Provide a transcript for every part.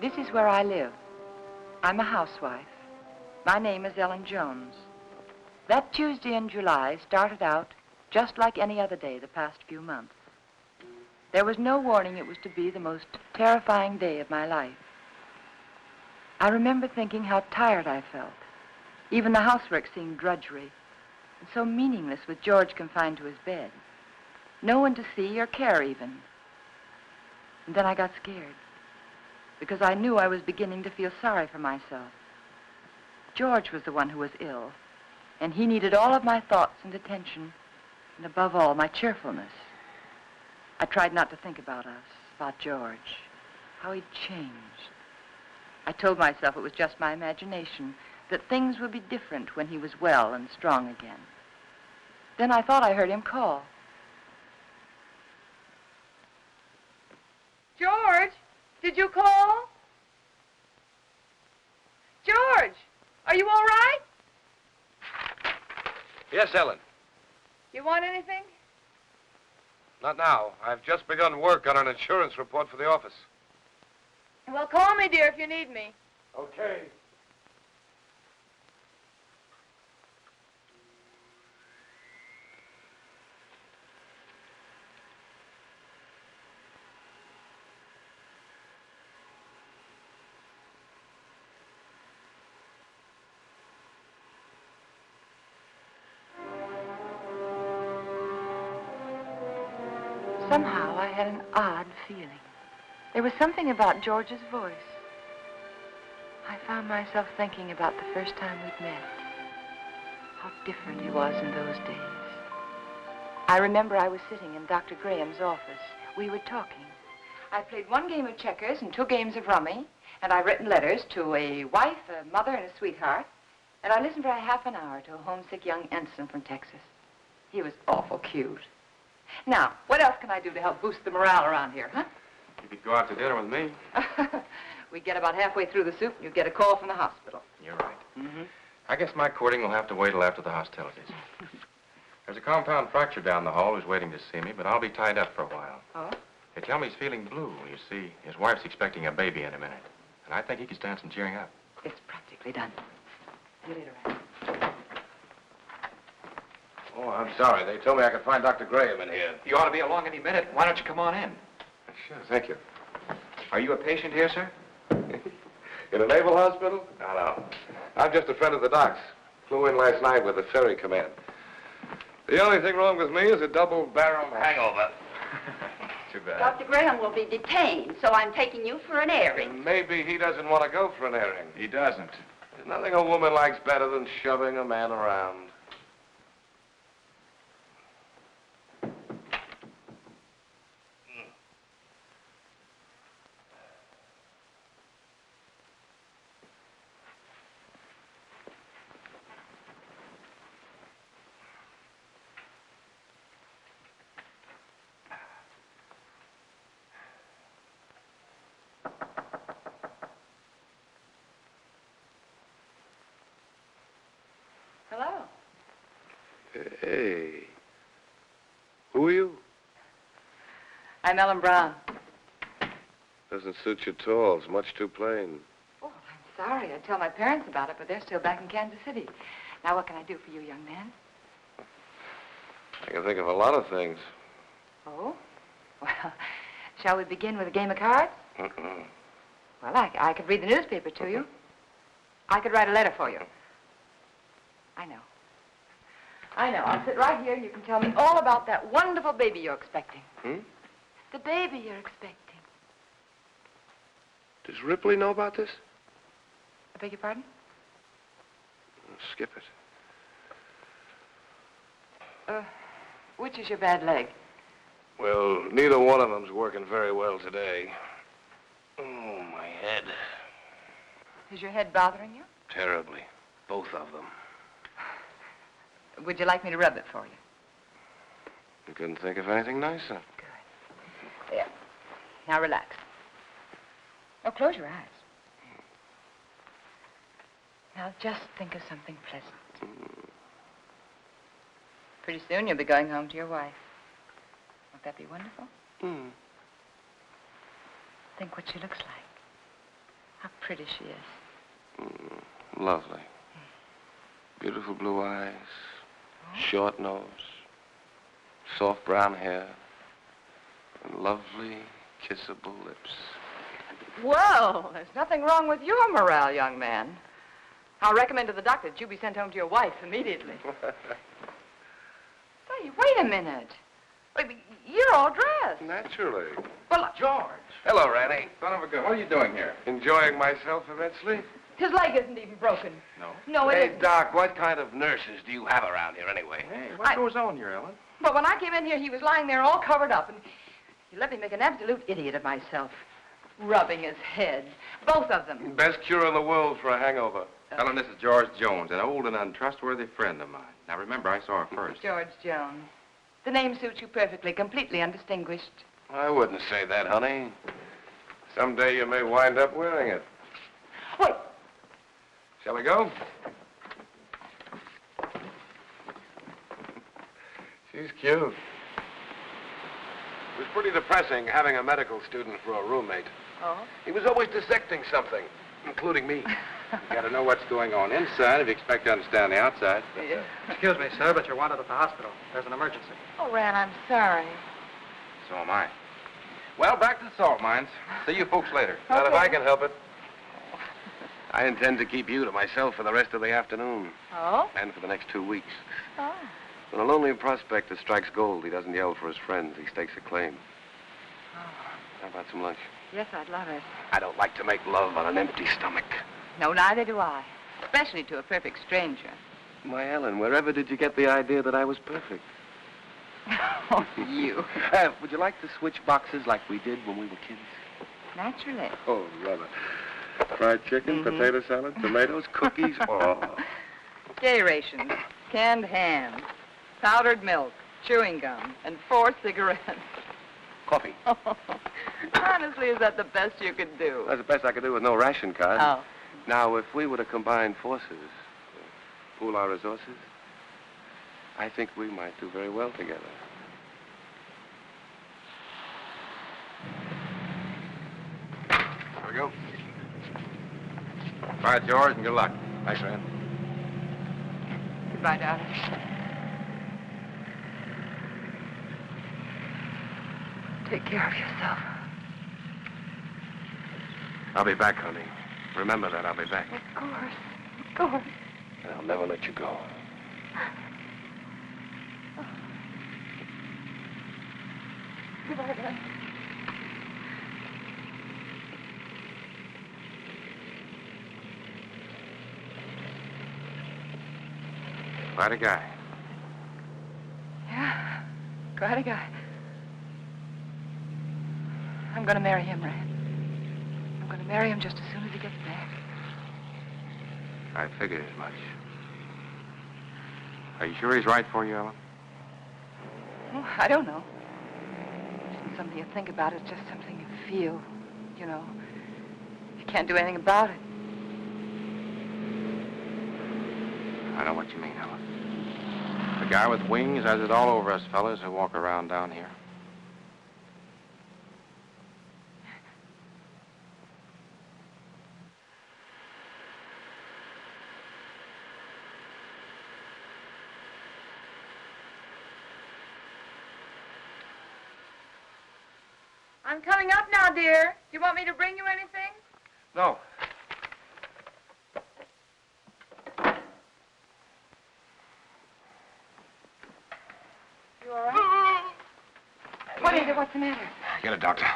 This is where I live. I'm a housewife. My name is Ellen Jones. That Tuesday in July started out just like any other day the past few months. There was no warning it was to be the most terrifying day of my life. I remember thinking how tired I felt. Even the housework seemed drudgery and so meaningless with George confined to his bed. No one to see or care even. And then I got scared because I knew I was beginning to feel sorry for myself. George was the one who was ill, and he needed all of my thoughts and attention, and above all, my cheerfulness. I tried not to think about us, about George, how he'd changed. I told myself it was just my imagination, that things would be different when he was well and strong again. Then I thought I heard him call. George, did you call? George, are you all right? Yes, Ellen. You want anything? Not now. I've just begun work on an insurance report for the office. Well, call me, dear, if you need me. Okay. Somehow I had an odd feeling. There was something about George's voice. I found myself thinking about the first time we'd met. How different he was in those days. I remember I was sitting in Dr. Graham's office. We were talking. I played one game of checkers and 2 games of rummy, and I written letters to a wife, a mother, and a sweetheart, and I listened for a half an hour to a homesick young ensign from Texas. He was awful cute. Now, what else can I do to help boost the morale around here, huh? You could go out to dinner with me. We get about halfway through the soup, and you get a call from the hospital. You're right. Mm-hmm. I guess my courting will have to wait till after the hostilities. There's a compound fracture down the hall who's waiting to see me, but I'll be tied up for a while. Oh? They tell me he's feeling blue. You see, his wife's expecting a baby in a minute. And I think he could stand some cheering up. It's practically done. See you later, Ranney. Oh, I'm sorry. They told me I could find Dr. Grahame in here. You ought to be along any minute. Why don't you come on in? Sure, thank you. Are you a patient here, sir? In a naval hospital? No. I'm just a friend of the doc's. Flew in last night with the ferry command. The only thing wrong with me is a double-barrel hangover. Too bad. Dr. Grahame will be detained, so I'm taking you for an airing. And maybe he doesn't want to go for an airing. He doesn't. There's nothing a woman likes better than shoving a man around. Hello. Hey. Who are you? I'm Ellen Brown. Doesn't suit you at all. It's much too plain. Oh, I'm sorry. I'd tell my parents about it, but they're still back in Kansas City. Now, what can I do for you, young man? I can think of a lot of things. Oh? Well, shall we begin with a game of cards? Mm-mm. Well, I could read the newspaper to you. I could write a letter for you. I know. I know. I'll sit right here and you can tell me all about that wonderful baby you're expecting. Hmm? The baby you're expecting. Does Ripley know about this? I beg your pardon? Skip it. Which is your bad leg? Well, neither one of them's working very well today. Oh, my head. Is your head bothering you? Terribly. Both of them. Would you like me to rub it for you? You couldn't think of anything nicer. Good. There. Now relax. Oh, close your eyes. Now just think of something pleasant. Pretty soon you'll be going home to your wife. Won't that be wonderful? Think what she looks like. How pretty she is. Lovely. Beautiful blue eyes, short nose, soft brown hair, and lovely, kissable lips. Well, there's nothing wrong with your morale, young man. I'll recommend to the doctor that you be sent home to your wife immediately. Say, wait a minute. Wait, you're all dressed. Naturally. Well, George. Hello, Ranney. Son of a gun. What are you doing here? Enjoying myself immensely? his leg isn't even broken. No? No, it Hey, isn't. Doc, what kind of nurses do you have around here anyway? Hey, what goes on here, Ellen? But when I came in here, he was lying there all covered up, and he let me make an absolute idiot of myself. Rubbing his head. Both of them. Best cure in the world for a hangover. Ellen, this is George Jones, an old and untrustworthy friend of mine. Now, remember, I saw her first. George Jones. The name suits you perfectly, completely undistinguished. I wouldn't say that, honey. Someday you may wind up wearing it. Wait. Shall we go? She's cute. It was pretty depressing having a medical student for a roommate. Oh? He was always dissecting something, including me. You gotta know what's going on inside if you expect to understand the outside. Yeah. Excuse me, sir, but you're wanted at the hospital. There's an emergency. Oh, Ran, I'm sorry. So am I. Well, back to the salt mines. See you folks later. Not if I can help it. I intend to keep you to myself for the rest of the afternoon. Oh? And for the next 2 weeks. Oh. When a lonely prospector strikes gold, he doesn't yell for his friends. He stakes a claim. Oh. How about some lunch? Yes, I'd love it. I don't like to make love on an empty stomach. No, neither do I. Especially to a perfect stranger. My Ellen, wherever did you get the idea that I was perfect? Oh, you. Would you like to switch boxes like we did when we were kids? Naturally. Oh, rather. Fried chicken, potato salad, tomatoes, cookies. Oh. Gay rations, canned ham, powdered milk, chewing gum, and 4 cigarettes. Coffee. Honestly, is that the best you could do? That's the best I could do with no ration card. Oh. Now, if we were to combine forces, pool our resources, I think we might do very well together. Here we go. All right, George, and good luck. Thanks, Rand. Goodbye, darling. Take care of yourself. I'll be back, honey. Remember that, I'll be back. Of course. Of course. And I'll never let you go. Goodbye, darling. Quite a guy. Yeah, quite a guy. I'm going to marry him, Rand. I'm going to marry him just as soon as he gets back. I figured as much. Are you sure he's right for you, Ellen? Oh, I don't know. It isn't something you think about. It's just something you feel. You know, you can't do anything about it. I know what you mean, Ellen. The guy with wings has it all over us fellas who walk around down here. I'm coming up now, dear. Do you want me to bring you anything? No. You all right? What is it? What's the matter? Get a doctor.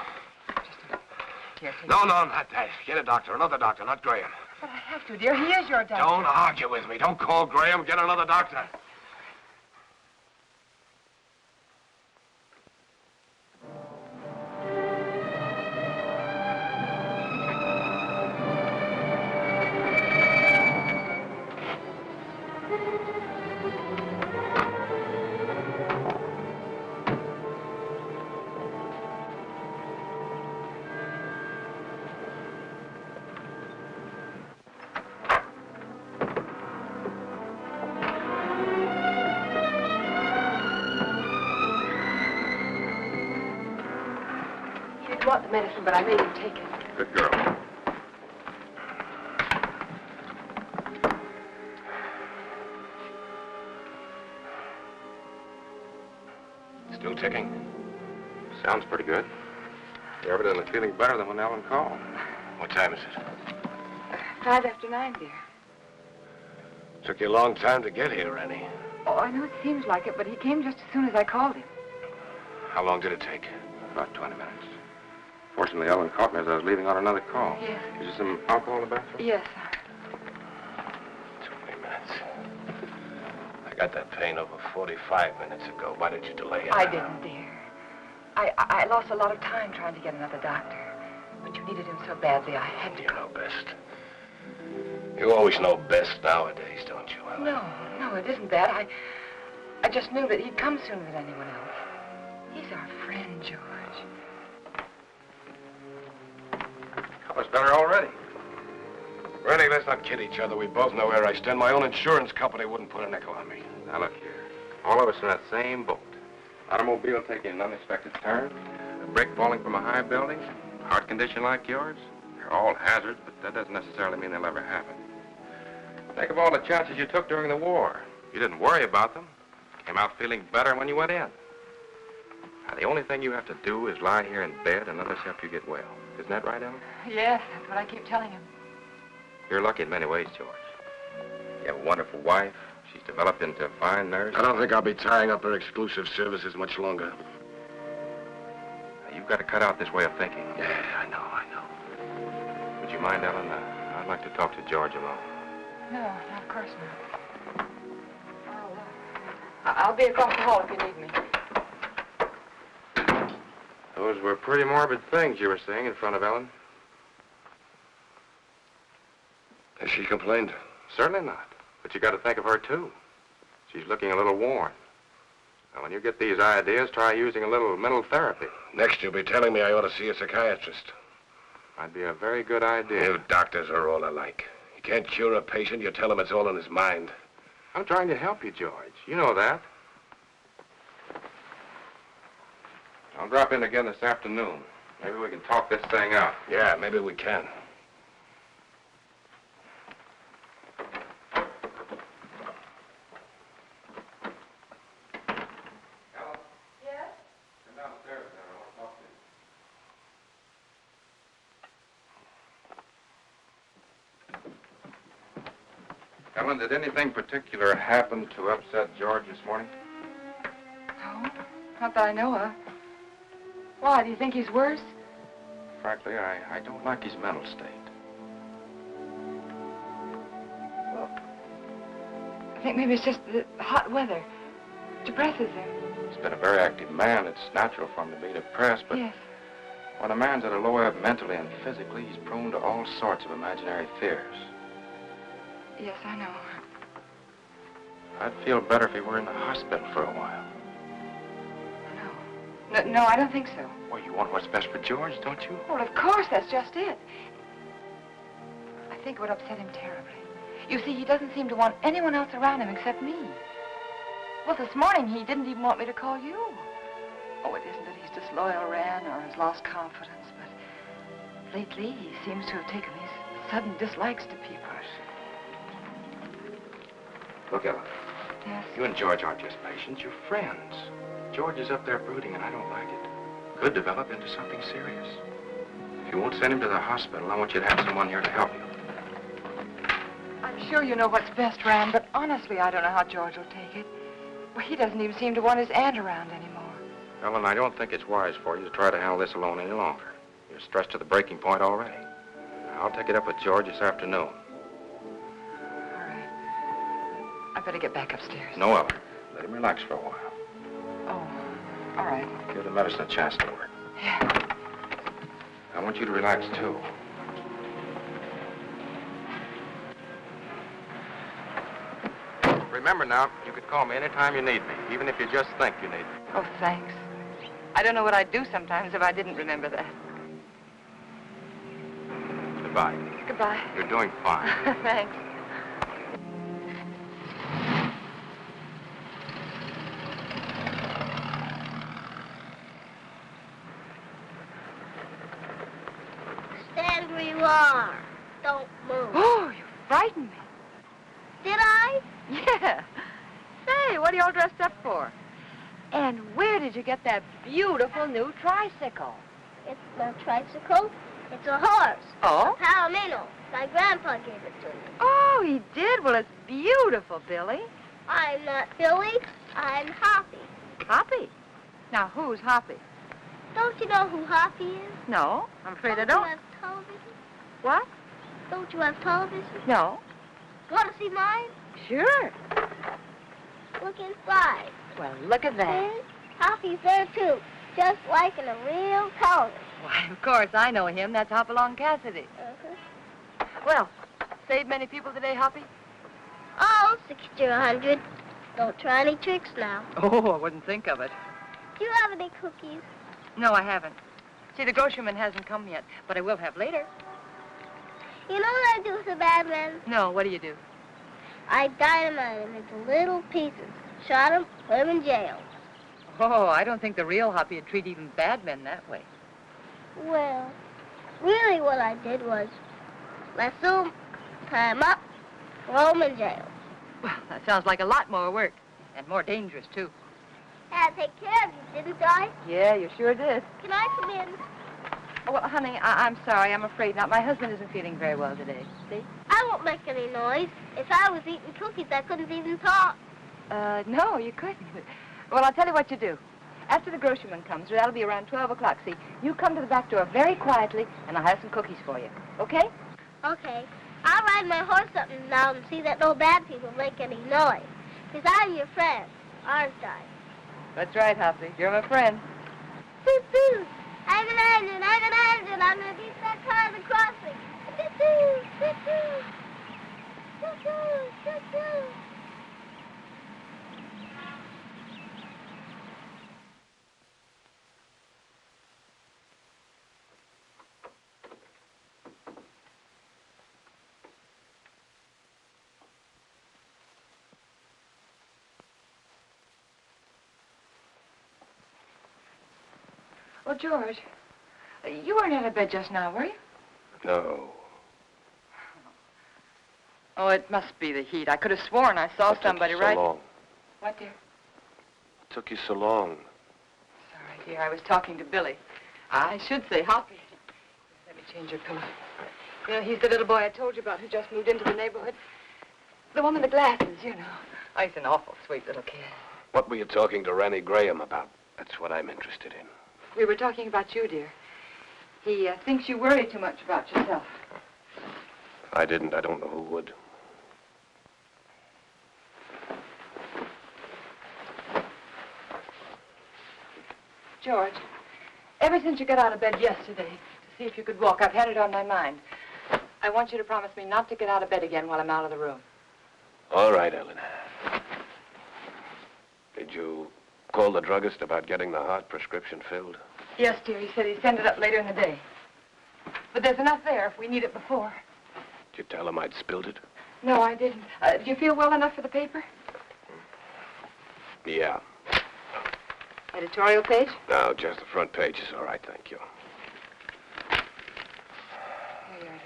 Here, take No, not that. Get a doctor. Another doctor, not Graham. But I have to, dear. He is your doctor. Don't argue with me. Don't call Graham. Get another doctor. He didn't want the medicine, but I made him take it. Good girl. ticking? Sounds pretty good. You're evidently feeling better than when Ellen called. What time is it? 5 after 9, dear. Took you a long time to get here, Ranney. Oh, I know it seems like it, but he came just as soon as I called him. How long did it take? About 20 minutes. Fortunately, Ellen caught me as I was leaving on another call. Yes. Is there some alcohol in the bathroom? Yes. 20 minutes. I got that pain over 45 minutes ago. Why did you delay it? I didn't, dear. I lost a lot of time trying to get another doctor. But you needed him so badly, I had to. You know best. You always know best nowadays, don't you, Ellen? No, it isn't that. I just knew that he'd come sooner than anyone else. He's our friend, George. Color's better already. Ranney, let's not kid each other. We both know where I stand. My own insurance company wouldn't put a nickel on me. Now, look here. All of us in that same boat. Automobile taking an unexpected turn, a brick falling from a high building, heart condition like yours. They're all hazards, but that doesn't necessarily mean they'll ever happen. Think of all the chances you took during the war. You didn't worry about them. Came out feeling better when you went in. Now, the only thing you have to do is lie here in bed and let us help you get well. Isn't that right, Ellen? Yes, that's what I keep telling him. You're lucky in many ways, George. You have a wonderful wife. She's developed into a fine nurse. I don't think I'll be tying up her exclusive services much longer. Now, you've got to cut out this way of thinking. Yeah, I know. Would you mind, Ellen? I'd like to talk to George alone. No, of course not. I'll be across the hall if you need me. Those were pretty morbid things you were saying in front of Ellen. Has she complained? Certainly not. But you got to think of her, too. She's looking a little worn. Now, when you get these ideas, try using a little mental therapy. Next, you'll be telling me I ought to see a psychiatrist. Might be a very good idea. You doctors are all alike. You can't cure a patient, you tell him it's all in his mind. I'm trying to help you, George. You know that. I'll drop in again this afternoon. Maybe we can talk this thing out. Yeah, maybe we can. Ellen, did anything particular happen to upset George this morning? No, not that I know of. Why, do you think he's worse? Frankly, I don't like his mental state. Well, I think maybe it's just the hot weather. Depresses him. He's been a very active man. It's natural for him to be depressed, but Yes. when a man's at a low ebb mentally and physically, he's prone to all sorts of imaginary fears. Yes, I know. I'd feel better if he were in the hospital for a while. No, I don't think so. Well, you want what's best for George, don't you? Well, of course, that's just it. I think it would upset him terribly. You see, he doesn't seem to want anyone else around him except me. Well, this morning, he didn't even want me to call you. Oh, it isn't that he's disloyal, Ran, or has lost confidence, but lately, he seems to have taken these sudden dislikes to people. Look, Ellen, Yes? you and George aren't just patients, you're friends. George is up there brooding, and I don't like it. Could develop into something serious. If you won't send him to the hospital, I want you to have someone here to help you. I'm sure you know what's best, Ran, but honestly, I don't know how George will take it. Well, he doesn't even seem to want his aunt around anymore. Ellen, I don't think it's wise for you to try to handle this alone any longer. You're stressed to the breaking point already. I'll take it up with George this afternoon. All right. I better get back upstairs. No, Ellen. Let him relax for a while. Oh, all right. Give the medicine a chance to work. Yeah. I want you to relax, too. Remember now, you could call me anytime you need me, even if you just think you need me. Oh, thanks. I don't know what I'd do sometimes if I didn't remember that. Goodbye. Goodbye. You're doing fine. Thanks. Stand where you are. Don't move. Oh, you frightened me. Did I? Yeah. Say, what are you all dressed up for? And where did you get that beautiful new tricycle? It's no tricycle. It's a horse. Oh? A palomino. My grandpa gave it to me. Oh, he did? Well, it's beautiful, Billy. I'm not Billy. I'm Hoppy. Hoppy? Now, who's Hoppy? Don't you know who Hoppy is? No, I'm afraid I Don't don't. you have television? What? Don't you have television? No. Want to see mine? Sure. Look inside. Well, look at that. See? Hoppy's there, too. Just like in a real television. Why, of course, I know him. That's Hopalong Cassidy. Uh-huh. Well, saved many people today, Hoppy? Oh, 60 or 100. Don't try any tricks now. Oh, I wouldn't think of it. Do you have any cookies? No, I haven't. See, the groceryman hasn't come yet, but I will have later. You know what I do with the bad men? No, what do you do? I dynamite them into little pieces. Shot them, put them in jail. Oh, I don't think the real Hoppy would treat even bad men that way. Well, really what I did was lasso them, tie them up, throw them in jail. Well, that sounds like a lot more work, and more dangerous, too. Had to take care of you, didn't I? Yeah, you sure did. Can I come in? Oh, well, honey, I'm sorry. I'm afraid not. My husband isn't feeling very well today. See? I won't make any noise. If I was eating cookies, I couldn't even talk. No, you couldn't. Well, I'll tell you what you do. After the groceryman comes, that'll be around 12 o'clock, see? You come to the back door very quietly, and I'll have some cookies for you. Okay? Okay. I'll ride my horse up and down and see that no bad people make any noise. Because I'm your friend, aren't I? That's right, Hoppy. You're my friend. Toot-toot. I'm an engine. I'm going to beat that car at the crossing. Toot-toot. Toot-toot. Toot-toot. Toot-toot. Well, George, you weren't out of bed just now, were you? No. Oh, it must be the heat. I could have sworn I saw somebody so right... long? What, dear? It took you so long. Sorry, dear. I was talking to Billy. I should say Hoppy. Let me change your pillow. You know, he's the little boy I told you about who just moved into the neighborhood. The one with the glasses, you know. Oh, he's an awful sweet little kid. What were you talking to Ranney Grahame about? That's what I'm interested in. We were talking about you, dear. He thinks you worry too much about yourself. I didn't. I don't know who would. George, ever since you got out of bed yesterday to see if you could walk, I've had it on my mind. I want you to promise me not to get out of bed again while I'm out of the room. All right, Ellen. Did you call the druggist about getting the heart prescription filled? Yes, dear. He said he'd send it up later in the day. But there's enough there if we need it before. Did you tell him I'd spilled it? No, I didn't. Do you feel well enough for the paper? Yeah. Editorial page? No, just the front page is all right, thank you. Here you are,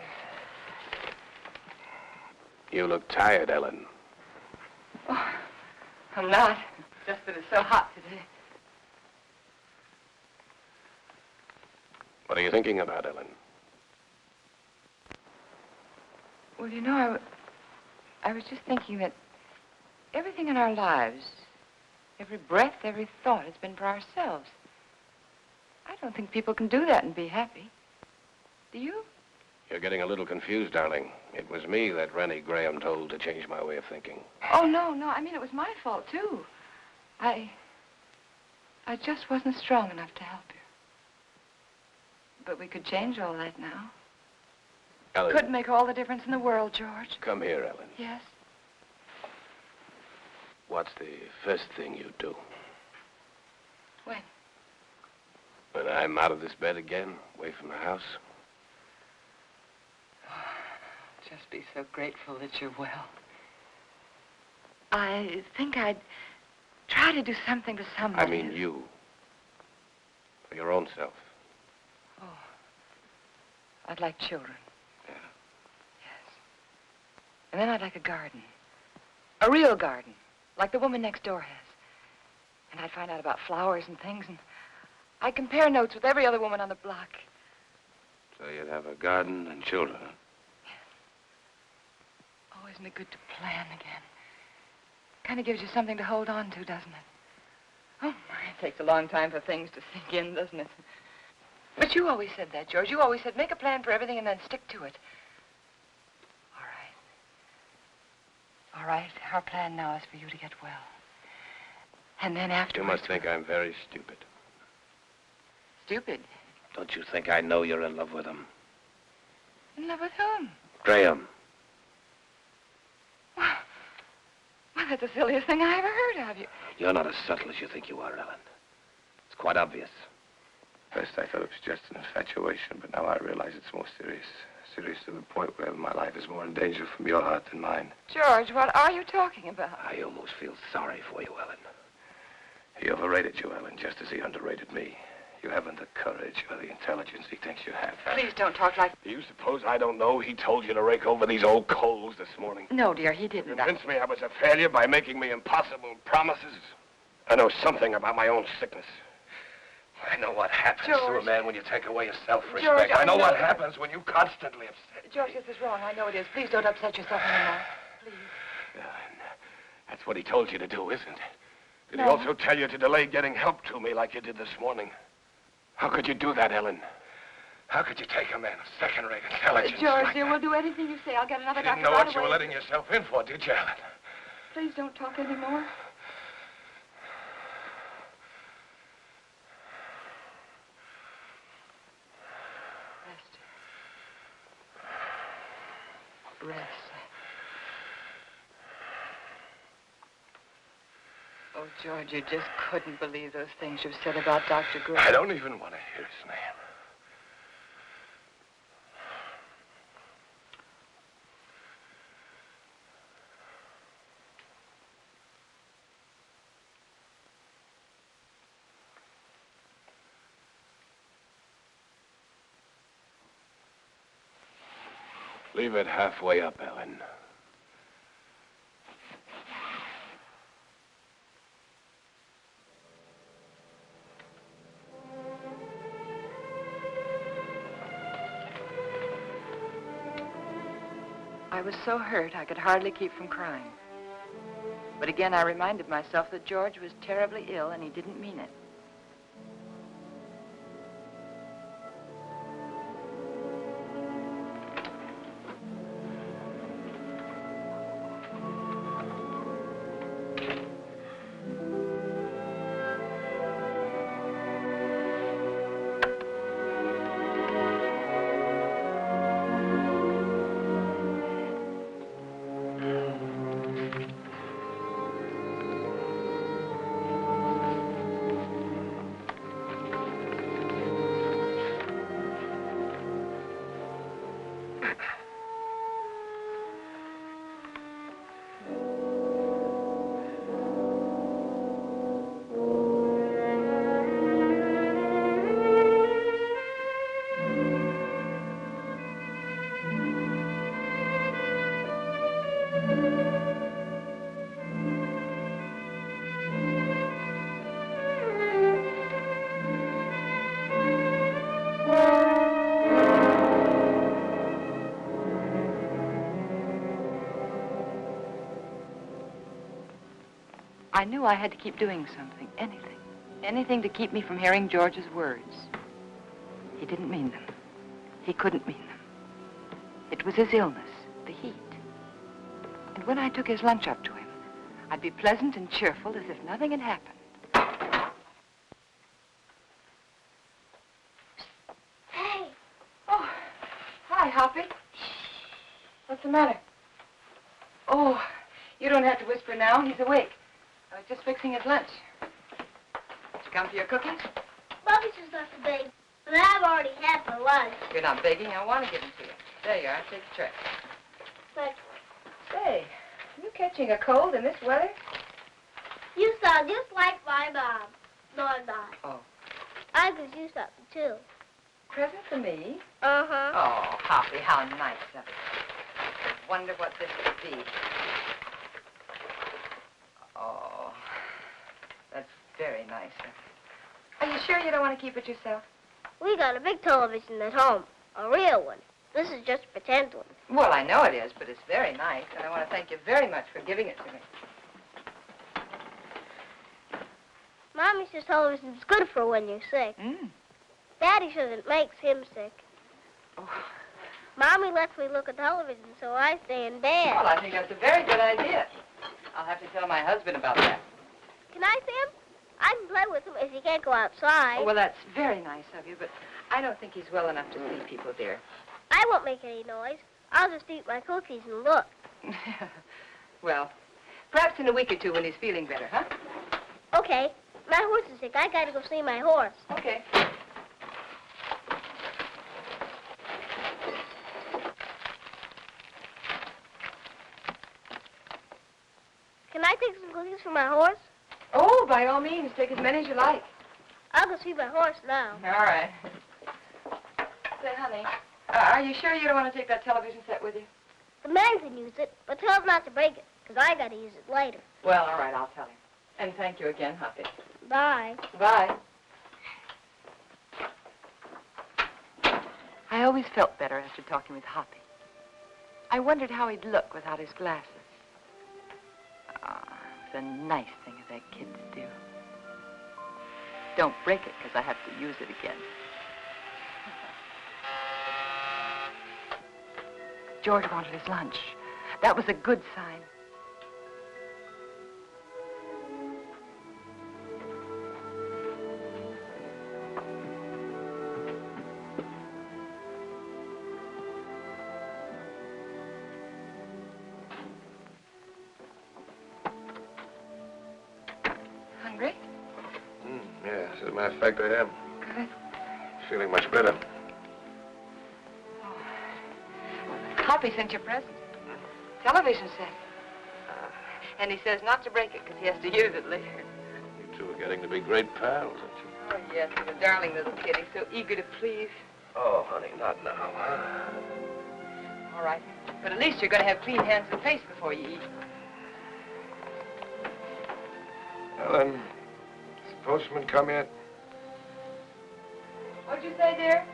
dear. You look tired, Ellen. Oh, I'm not. Just that it's so hot today. What are you thinking about, Ellen? Well, you know, I was just thinking that everything in our lives, every breath, every thought has been for ourselves. I don't think people can do that and be happy. Do you? You're getting a little confused, darling. It was me that Ranney Grahame told to change my way of thinking. Oh, no. I mean, it was my fault, too. I just wasn't strong enough to help you. But we could change all that now. Ellen. Could make all the difference in the world, George. Come here, Ellen. Yes? What's the first thing you do? When? When I'm out of this bed again, away from the house? Just be so grateful that you're well. I think I'd try to do something for somebody. I mean you. For your own self. Oh. I'd like children. Yeah. Yes. And then I'd like a garden. A real garden. Like the woman next door has. And I'd find out about flowers and things, and I'd compare notes with every other woman on the block. So you'd have a garden and children, huh? Oh, isn't it good to plan again? Kind of gives you something to hold on to, doesn't it? Oh, my, it takes a long time for things to sink in, doesn't it? But you always said that, George. You always said make a plan for everything and then stick to it. All right. All right, our plan now is for you to get well. And then afterwards... You must think I'm very stupid. Stupid? Don't you think I know you're in love with him? In love with whom? Grahame. Well, that's the silliest thing I ever heard of you. You're not as subtle as you think you are, Ellen. It's quite obvious. First, I thought it was just an infatuation, but now I realize it's more serious. Serious to the point where my life is more in danger from your heart than mine. George, what are you talking about? I almost feel sorry for you, Ellen. He overrated you, Ellen, just as he underrated me. You haven't the courage or the intelligence he thinks you have. Please don't talk like... Do you suppose I don't know he told you to rake over these old coals this morning? No, dear, he didn't. Convinced me I was a failure by making me impossible promises? I know something about my own sickness. I know what happens to a George. man when you take away his self-respect. George, I know what that. happens when you constantly upset. George, this is wrong. I know it is. Please don't upset yourself anymore. Please. That's what he told you to do, isn't it? Did he No. also tell you to delay getting help to me like you did this morning? How could you do that, Ellen? How could you take a man of second-rate intelligence George, like dear, that? we'll do anything you say. I'll get another You didn't doctor know right what you away. were letting yourself in for, did you, Ellen? Please don't talk anymore. Rest. Oh, George, you just couldn't believe those things you said about Dr. Grahame. I don't even want to hear his name. Leave it halfway up, Ellen. I was so hurt I could hardly keep from crying. But again, I reminded myself that George was terribly ill and he didn't mean it. I knew I had to keep doing something, anything to keep me from hearing George's words. He didn't mean them. He couldn't mean them. It was his illness, the heat. And when I took his lunch up to him, I'd be pleasant and cheerful as if nothing had happened. Hey. Oh, hi, Hoppy. What's the matter? Oh, you don't have to whisper now. He's awake. I was just fixing his lunch. Did you come for your cookies? Bobby's just left the bag, but I've already had my lunch. You're not begging. I want to give them to you. There you are. Take the tray. But Say, you catching a cold in this weather? you sound just like my mom. No, I'm not. Oh. I could use something, too. Present for me? Uh-huh. Oh, Hoppy, how nice of you. I wonder what this could be. Oh, that's very nice of you. Are you sure you don't want to keep it yourself? We got a big television at home, a real one. This is just a pretend one. Well, I know it is, but it's very nice, and I want to thank you very much for giving it to me. Mommy says television's good for when you're sick. Daddy says it makes him sick. Oh. Mommy lets me look at television, so I stay in bed. Well, I think that's a very good idea. I'll have to tell my husband about that. Can I see him? I can play with him if he can't go outside. Oh, well, that's very nice of you, but I don't think he's well enough to see people, dear. I won't make any noise. I'll just eat my cookies and look. Well, perhaps in a week or two when he's feeling better, huh? Okay. My horse is sick. I gotta go see my horse. Okay. Can I take some cookies for my horse? Oh, by all means, take as many as you like. I'll go see my horse now. All right. Say, honey, are you sure you don't want to take that television set with you? The man can use it, but tell him not to break it, because I gotta use it later. Well, all right, I'll tell him. And thank you again, Hoppy. Bye. Bye. I always felt better after talking with Hoppy. I wondered how he'd look without his glasses. It's a nice thing of that kid to do. Don't break it, because I have to use it again. George wanted his lunch. That was a good sign. Hungry? Yes, as a matter of fact, I am. Good. Feeling much better. Hoppy sent you a present. Television set. And he says not to break it because he has to use it later. You two are getting to be great pals, aren't you? Oh, yes, he's a darling little kid. He's so eager to please. Oh, honey, not now. All right. But at least you're going to have clean hands and face before you eat. Ellen, has the postman come yet? What'd you say, dear?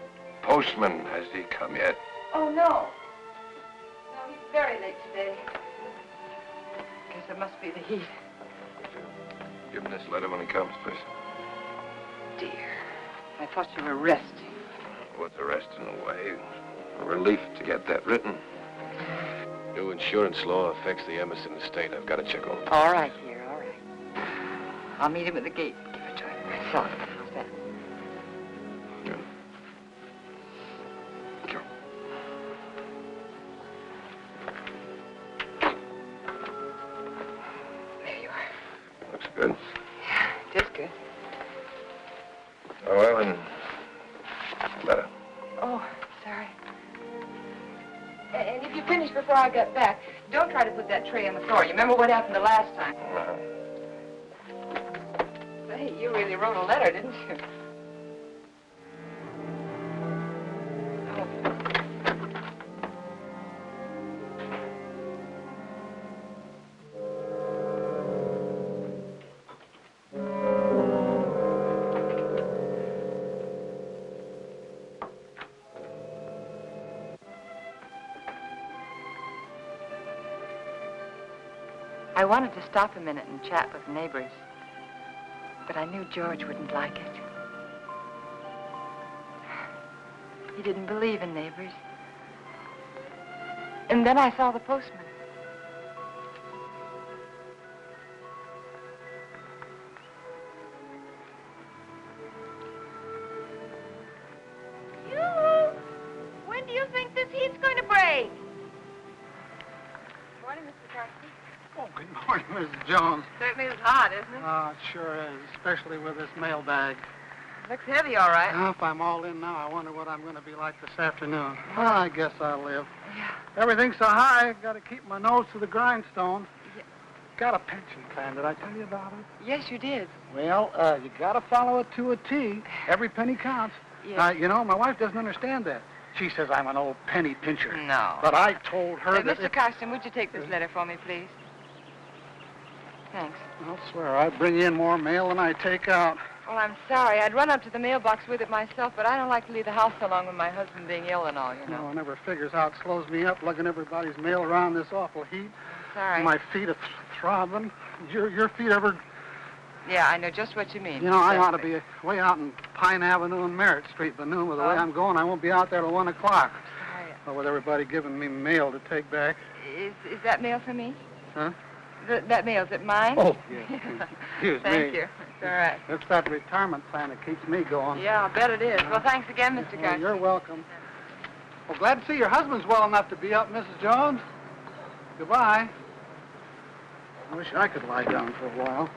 Postman, has he come yet? Oh, no. No, he's very late today. Guess it must be the heat. Give him this letter when he comes, please. Dear, I thought you were resting. What's the rest in the way? A relief to get that written. New insurance law affects the Emerson estate. I've got to check on it. All right, dear, all right. I'll meet him at the gate. Give it to him. Sorry. How's that? Good. Sure. There you are. Looks good. Yeah, it is good. Oh, well, and letter. Oh, sorry. And if you finish before I get back, don't try to put that tray on the floor. You remember what happened the last time? Say, you really wrote a letter, didn't you? I wanted to stop a minute and chat with neighbors, but I knew George wouldn't like it. He didn't believe in neighbors. And then I saw the postman. When do you think this heat's going to break? Morning, Mr. Carson. Oh, good morning, Mrs. Jones. Certainly is hot, isn't it? Oh, it sure is, especially with this mailbag. Looks heavy, all right. Now, if I'm all in now, I wonder what I'm going to be like this afternoon. Well, I guess I'll live. Yeah. Everything's so high, I've got to keep my nose to the grindstone. Yeah. Got a pension plan. Did I tell you about it? Yes, you did. Well, you got to follow it to a T. Every penny counts. Yes. You know, my wife doesn't understand that. She says I'm an old penny pincher. No. But I told her that Mr. Carson, would you take this letter for me, please? Thanks. I'll swear I bring in more mail than I take out. Well, I'm sorry. I'd run up to the mailbox with it myself, but I don't like to leave the house so long with my husband being ill and all, you know. No, I never figures how it slows me up lugging everybody's mail around this awful heat. Sorry. My feet are throbbing. Your feet ever... Yeah, I know just what you mean. You know, I ought to be way out in Pine Avenue and Merritt Street by noon. With the way I'm going, I won't be out there till 1 o'clock. Sorry. Well, with everybody giving me mail to take back. Is that mail for me? Huh? That mail, is it mine? Oh, yes. Excuse me. Thank you. It's all right. It's that retirement plan that keeps me going. Yeah, I bet it is. Well, thanks again, Mr. Well, Garcia. you're welcome. Well, glad to see your husband's well enough to be up, Mrs. Jones. Goodbye. I wish I could lie down for a while.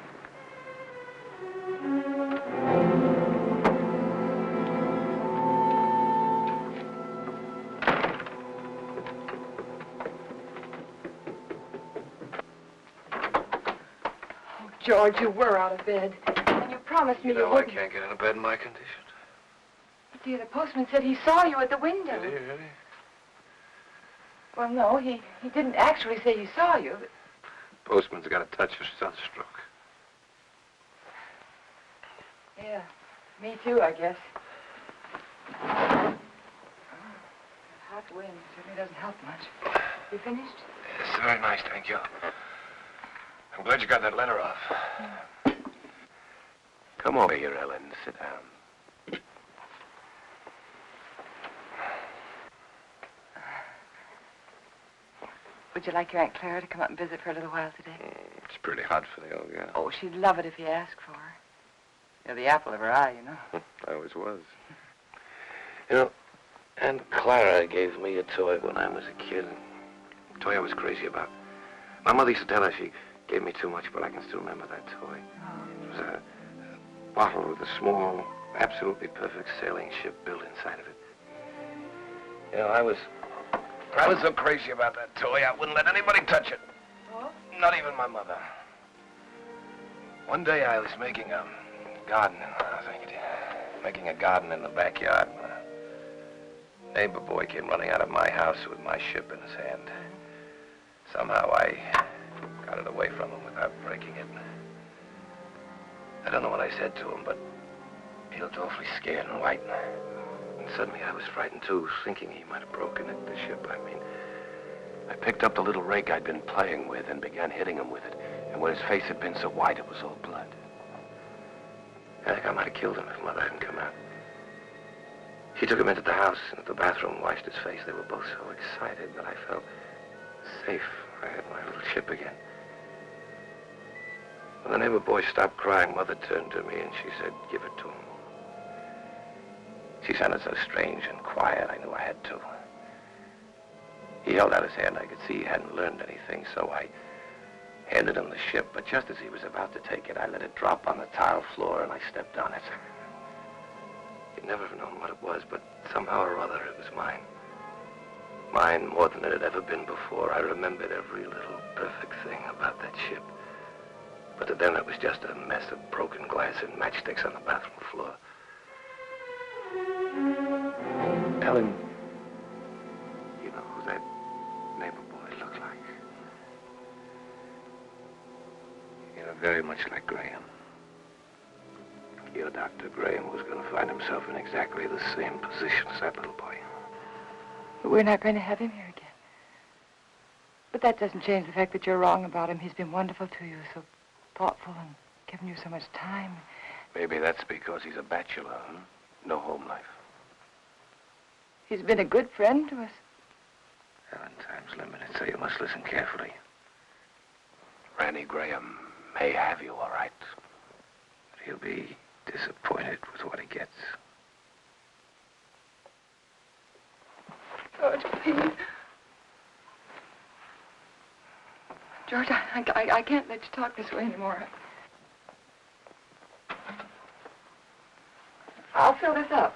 George, you were out of bed. And you promised me you I wouldn't. can't get into bed in my condition. But, dear, the postman said he saw you at the window. Did he, really? Well, no, he didn't actually say he saw you. But... Postman's got a touch of sunstroke. Yeah, me too, I guess. Hot wind certainly doesn't help much. You finished? It's very nice, thank you. I'm glad you got that letter off. Come over here, Ellen. Sit down. Would you like your Aunt Clara to come up and visit for a little while today? It's pretty hot for the old gal. Oh, she'd love it if you asked for her. You're the apple of her eye, you know. I always was. You know, Aunt Clara gave me a toy when I was a kid. A toy I was crazy about. My mother used to tell her she gave me too much, but I can still remember that toy. It was a bottle with a small, absolutely perfect sailing ship built inside of it. You know, I was so crazy about that toy, I wouldn't let anybody touch it. Oh? Not even my mother. One day I was making a garden, making a garden in the backyard. A neighbor boy came running out of my house with my ship in his hand. Somehow I got it away from him without breaking it. I don't know what I said to him, but he looked awfully scared and white. And suddenly I was frightened too, thinking he might have broken it, the ship, I mean. I picked up the little rig I'd been playing with and began hitting him with it. And where his face had been so white, it was all blood. I think I might have killed him if Mother hadn't come out. She took him into the house, into the bathroom, washed his face. They were both so excited that I felt safe. I had my little ship again. When the neighbor boy stopped crying, Mother turned to me and she said, "Give it to him." She sounded so strange and quiet, I knew I had to. He held out his hand. I could see he hadn't learned anything, so I handed him the ship. But just as he was about to take it, I let it drop on the tile floor and I stepped on it. He'd never have known what it was, but somehow or other it was mine. Mine more than it had ever been before. I remembered every little perfect thing about that ship. But to them it was just a mess of broken glass and matchsticks on the bathroom floor. Ellen, you know who that neighbor boy looked like? You know, very much like Graham. Your Dr. Graham was going to find himself in exactly the same position as that little boy. But we're not going to have him here again. But that doesn't change the fact that you're wrong about him. He's been wonderful to you, so thoughtful and given you so much time. Maybe that's because he's a bachelor, huh? No home life. He's been a good friend to us. Ellen, time's limited, so you must listen carefully. Ranney Grahame may have you, all right. But he'll be disappointed with what he gets. George, please. George, I can't let you talk this way anymore. I'll fill this up.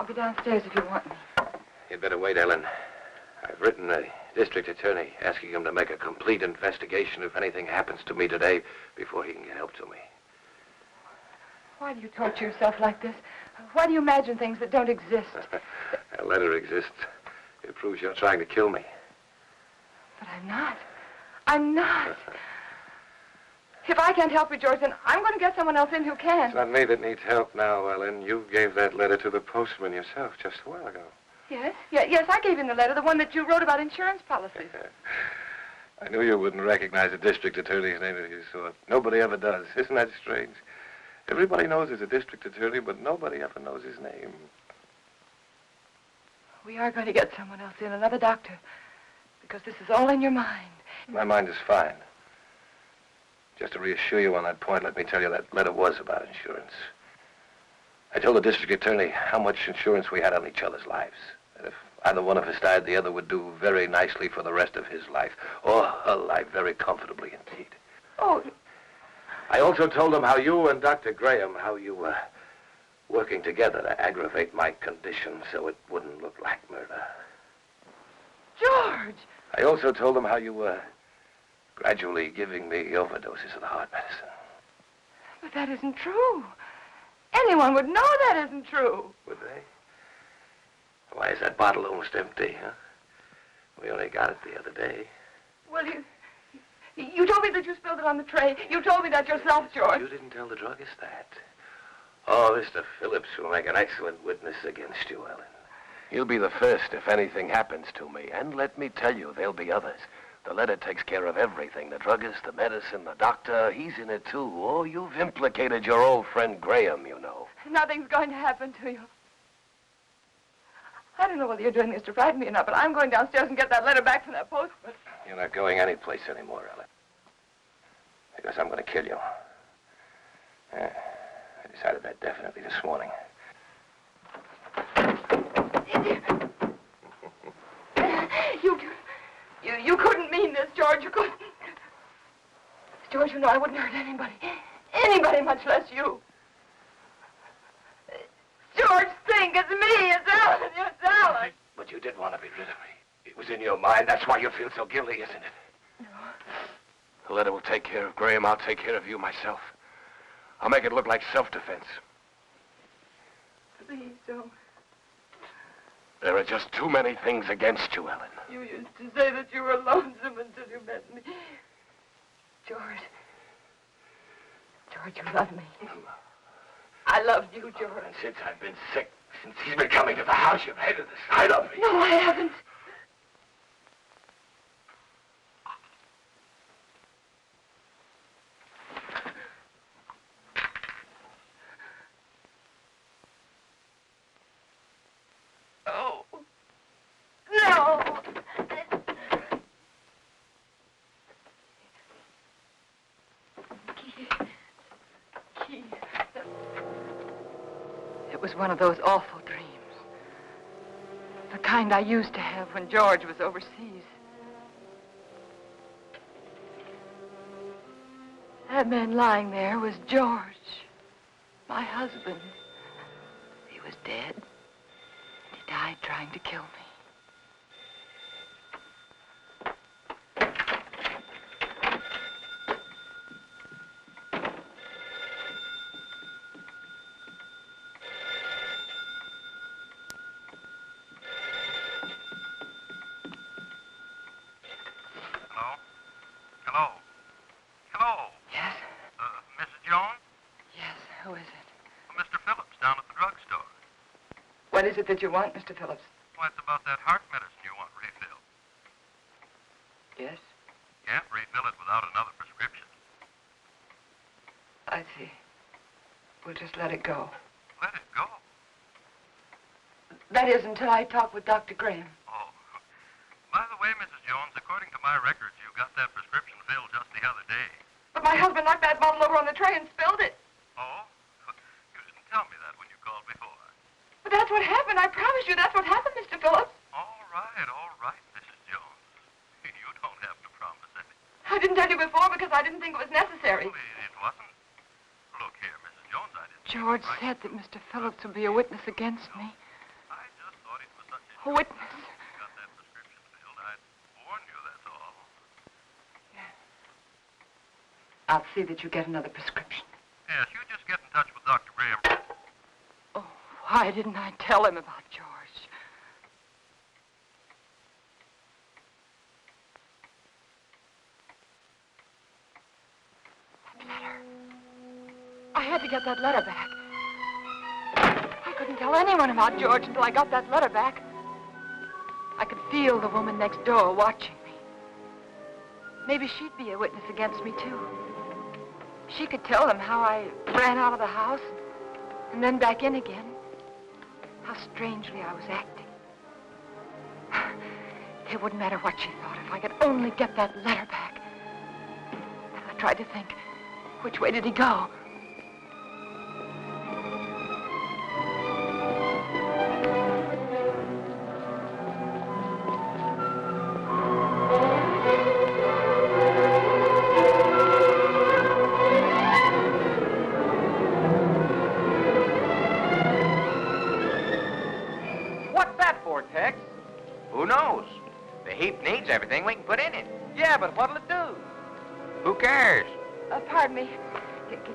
I'll be downstairs if you want me. You'd better wait, Ellen. I've written the district attorney asking him to make a complete investigation if anything happens to me today before he can get help to me. Why do you torture yourself like this? Why do you imagine things that don't exist? A letter exists. It proves you're trying to kill me. But I'm not. I'm not. If I can't help you, George, then I'm going to get someone else in who can. It's not me that needs help now, Ellen. You gave that letter to the postman yourself just a while ago. Yes? Yes, I gave him the letter, the one that you wrote about insurance policies. I knew you wouldn't recognize a district attorney's name if you saw it. Nobody ever does. Isn't that strange? Everybody knows he's a district attorney, but nobody ever knows his name. We are going to get someone else in, another doctor, because this is all in your mind. My mind is fine. Just to reassure you on that point, let me tell you that letter was about insurance. I told the district attorney how much insurance we had on each other's lives. That if either one of us died, the other would do very nicely for the rest of his life, or her life very comfortably indeed. Oh. I also told him how you and Dr. Grahame, how you were working together to aggravate my condition so it wouldn't look like murder. George! I also told him how you were gradually giving me overdoses of the heart medicine. But that isn't true. Anyone would know that isn't true. Would they? Why is that bottle almost empty, huh? We only got it the other day. Well, you told me that you spilled it on the tray. You told me that yourself, George. You didn't tell the druggist that. Oh, Mr. Phillips will make an excellent witness against you, Ellen. He'll be the first if anything happens to me. And let me tell you, there'll be others. The letter takes care of everything. The druggist, the medicine, the doctor, he's in it too. Oh, you've implicated your old friend Grahame, you know. Nothing's going to happen to you. I don't know whether you're doing this to frighten me or not, but I'm going downstairs and get that letter back from that postman. You're not going anyplace anymore, Ellen. Because I'm going to kill you. I decided that definitely this morning. You couldn't mean this, George. You couldn't. George, you know I wouldn't hurt anybody. Anybody, much less you. George, think, it's me, it's Ellen, it's Ellen. But you did want to be rid of me. It was in your mind. That's why you feel so guilty, isn't it? No. The letter will take care of Grahame. I'll take care of you myself. I'll make it look like self-defense. Please don't. There are just too many things against you, Ellen. You used to say that you were lonesome until you met me. George. George, you love me. I loved you, George. And since I've been sick, since he's been coming to the house, you've hated the sight of me. No, I haven't. Oh. No. Keith. It was one of those awful dreams. The kind I used to have when George was overseas. That man lying there was George, my husband. He was dead. He died trying to kill me. What is it that you want, Mr. Phillips? Well, it's about that heart medicine you want refilled. Yes? Can't refill it without another prescription. I see. We'll just let it go. Let it go? That is, until I talk with Dr. Grahame. Oh. By the way, Mrs. Jones, according to my records, you got that prescription filled just the other day. But my husband knocked that bottle over on the tray and spilled it. Oh? You didn't tell me that when you called before. But that's what happened. I promise you that's what happened, Mr. Phillips. All right, Mrs. Jones. You don't have to promise anything. I didn't tell you before because I didn't think it was necessary. Well, it wasn't. Look here, Mrs. Jones, I didn't... George said that Mr. Phillips would be a witness against me. A witness. You got that prescription filled. I'd warn you, that's all. I'll see that you get another prescription. Yes, you just get in touch with Dr. Grahame. Oh, why didn't I tell him about George? That letter. I had to get that letter back. I couldn't tell anyone about George until I got that letter back. I could feel the woman next door watching me. Maybe she'd be a witness against me, too. She could tell them how I ran out of the house and then back in again. How strangely I was acting. It wouldn't matter what she thought if I could only get that letter back. I tried to think, which way did he go? Who knows? The heap needs everything we can put in it. Yeah, but what'll it do? Who cares? Pardon me.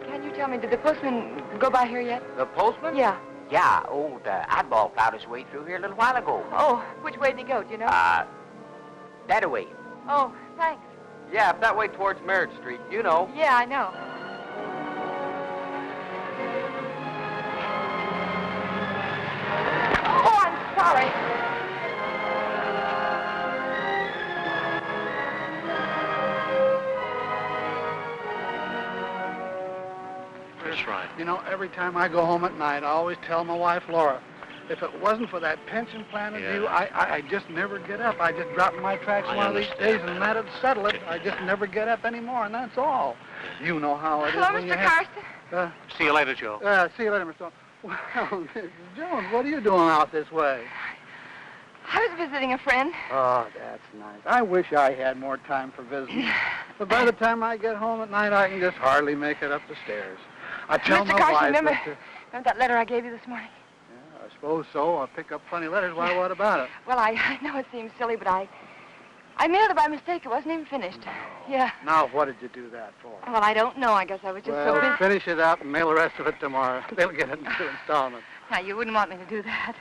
Can you tell me, did the postman go by here yet? The postman? Yeah. Yeah, old Oddball plowed his way through here a little while ago. Oh, which way did he go, do you know? That away. Oh, thanks. Yeah, up that way towards Merritt Street. You know. Yeah, I know. Oh, I'm sorry. That's right. You know, every time I go home at night, I always tell my wife, Laura, if it wasn't for that pension plan of you, I just never get up. I just drop in my tracks one of these days, and that'd settle it. I just never get up anymore, and that's all. You know how it is. Hello, when Mr. you have... Carson. See you later, Joe. See you later, Mr. Jones. Well, Mrs. Jones, what are you doing out this way? I was visiting a friend. Oh, that's nice. I wish I had more time for visiting. But by the time I get home at night, I can just hardly make it up the stairs. I tell Mr. my Carson, wife remember that letter I gave you this morning? Yeah, I suppose so. I pick up funny letters. Why, what about it? Well, I know it seems silly, but I mailed it by mistake. It wasn't even finished. No. Yeah. Now, what did you do that for? Well, I don't know. I guess I was just so busy. Finish it up and mail the rest of it tomorrow. They'll get it in 2 installments. Now, you wouldn't want me to do that.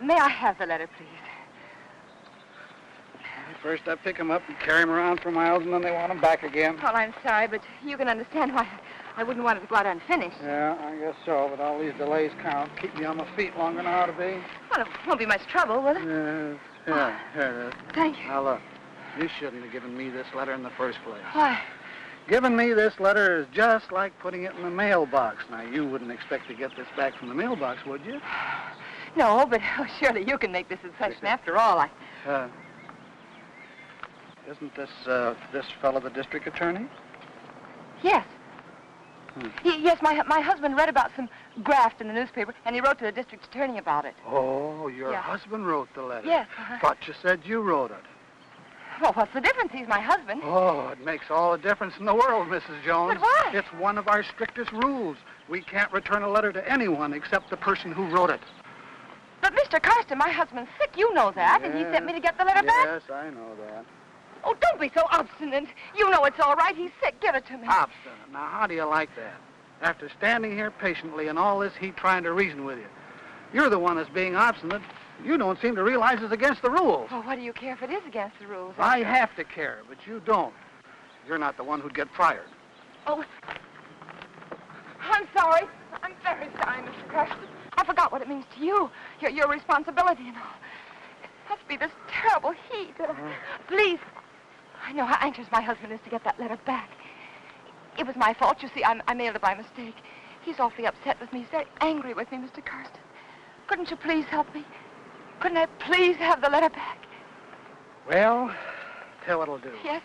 May I have the letter, please? First, I pick them up and carry them around for miles, and then they want them back again. Well, I'm sorry, but you can understand why I wouldn't want it to go out unfinished. Yeah, I guess so, but all these delays count. Keep me on my feet longer than I ought to be. Well, it won't be much trouble, will it? Yes. Yeah, here it is. Thank you. Now, look, you shouldn't have given me this letter in the first place. Why? Giving me this letter is just like putting it in the mailbox. Now, you wouldn't expect to get this back from the mailbox, would you? No, but surely you can make this a session. After all, Isn't this fellow the district attorney? Yes. Yes, my husband read about some graft in the newspaper, and he wrote to the district attorney about it. Oh, your husband wrote the letter? Yes. Thought you said you wrote it. Well, what's the difference? He's my husband. Oh, it makes all the difference in the world, Mrs. Jones. But why? It's one of our strictest rules. We can't return a letter to anyone except the person who wrote it. But, Mr. Carson, my husband's sick. You know that, and he sent me to get the letter back. Yes, I know that. Oh, don't be so obstinate. You know it's all right. He's sick. Give it to me. Obstinate. Now, how do you like that? After standing here patiently in all this heat trying to reason with you, you're the one that's being obstinate. You don't seem to realize it's against the rules. Well, what do you care if it is against the rules? I have to care, but you don't. You're not the one who'd get fired. Oh, I'm sorry. I'm very sorry, Mr. Carson. I forgot what it means to you. Your responsibility and all. It must be this terrible heat. Please. I know how anxious my husband is to get that letter back. It was my fault. You see, I mailed it by mistake. He's awfully upset with me. He's very angry with me, Mr. Carson. Couldn't you please help me? Couldn't I please have the letter back? Well, tell what I'll do. Yes?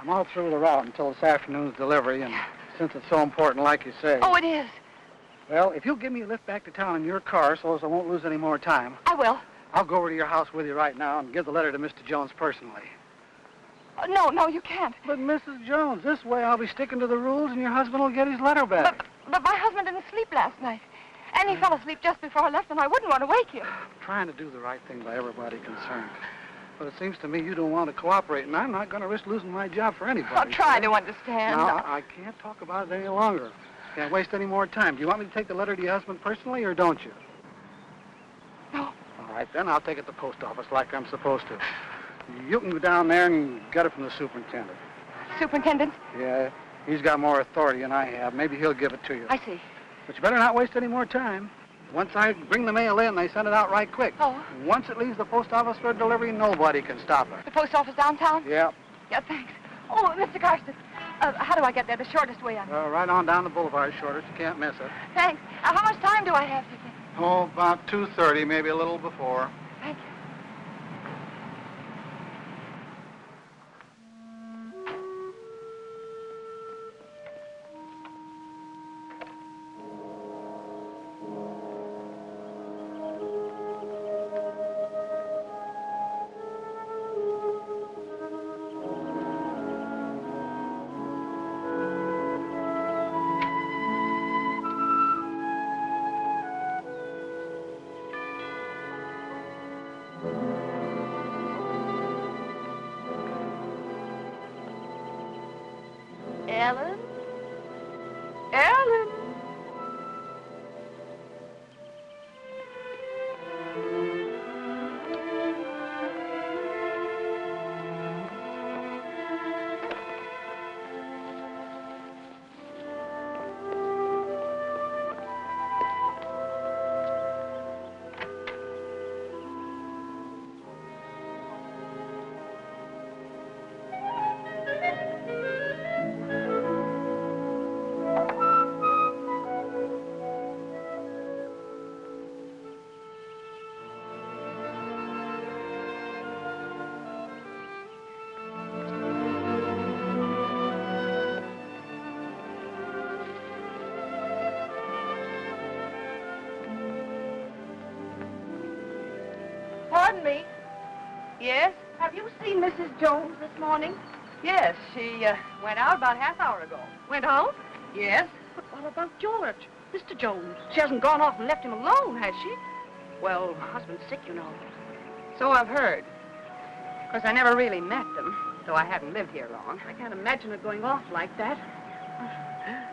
I'm all through the route until this afternoon's delivery, and since it's so important, like you say... Oh, it is. Well, if you'll give me a lift back to town in your car so as I won't lose any more time... I will. I'll go over to your house with you right now and give the letter to Mr. Jones personally. No, you can't. But, Mrs. Jones, this way I'll be sticking to the rules and your husband will get his letter back. But my husband didn't sleep last night. And he fell asleep just before I left, and I wouldn't want to wake him. Trying to do the right thing by everybody concerned. But it seems to me you don't want to cooperate, and I'm not going to risk losing my job for anybody. I'll try to understand. Now, I can't talk about it any longer. Can't waste any more time. Do you want me to take the letter to your husband personally, or don't you? No. All right, then I'll take it to the post office like I'm supposed to. You can go down there and get it from the superintendent. Superintendent? Yeah, he's got more authority than I have. Maybe he'll give it to you. I see. But you better not waste any more time. Once I bring the mail in, they send it out right quick. Oh. Once it leaves the post office for delivery, nobody can stop it. The post office downtown? Yeah. Yeah, thanks. Oh, Mr. Carson, how do I get there? The shortest way on. Right on down the boulevard, shortest. You can't miss it. Thanks. How much time do I have, do you think? Oh, about 2:30, maybe a little before. Thank you. Ellen? Ellen! Pardon me. Yes? Have you seen Mrs. Jones this morning? Yes, she went out about half hour ago. Went out? Yes? But what about George? Mr. Jones. She hasn't gone off and left him alone, has she? Well, Her husband's sick, you know. so I've heard. Of course, I never really met them, though I haven't lived here long. I can't imagine her going off like that.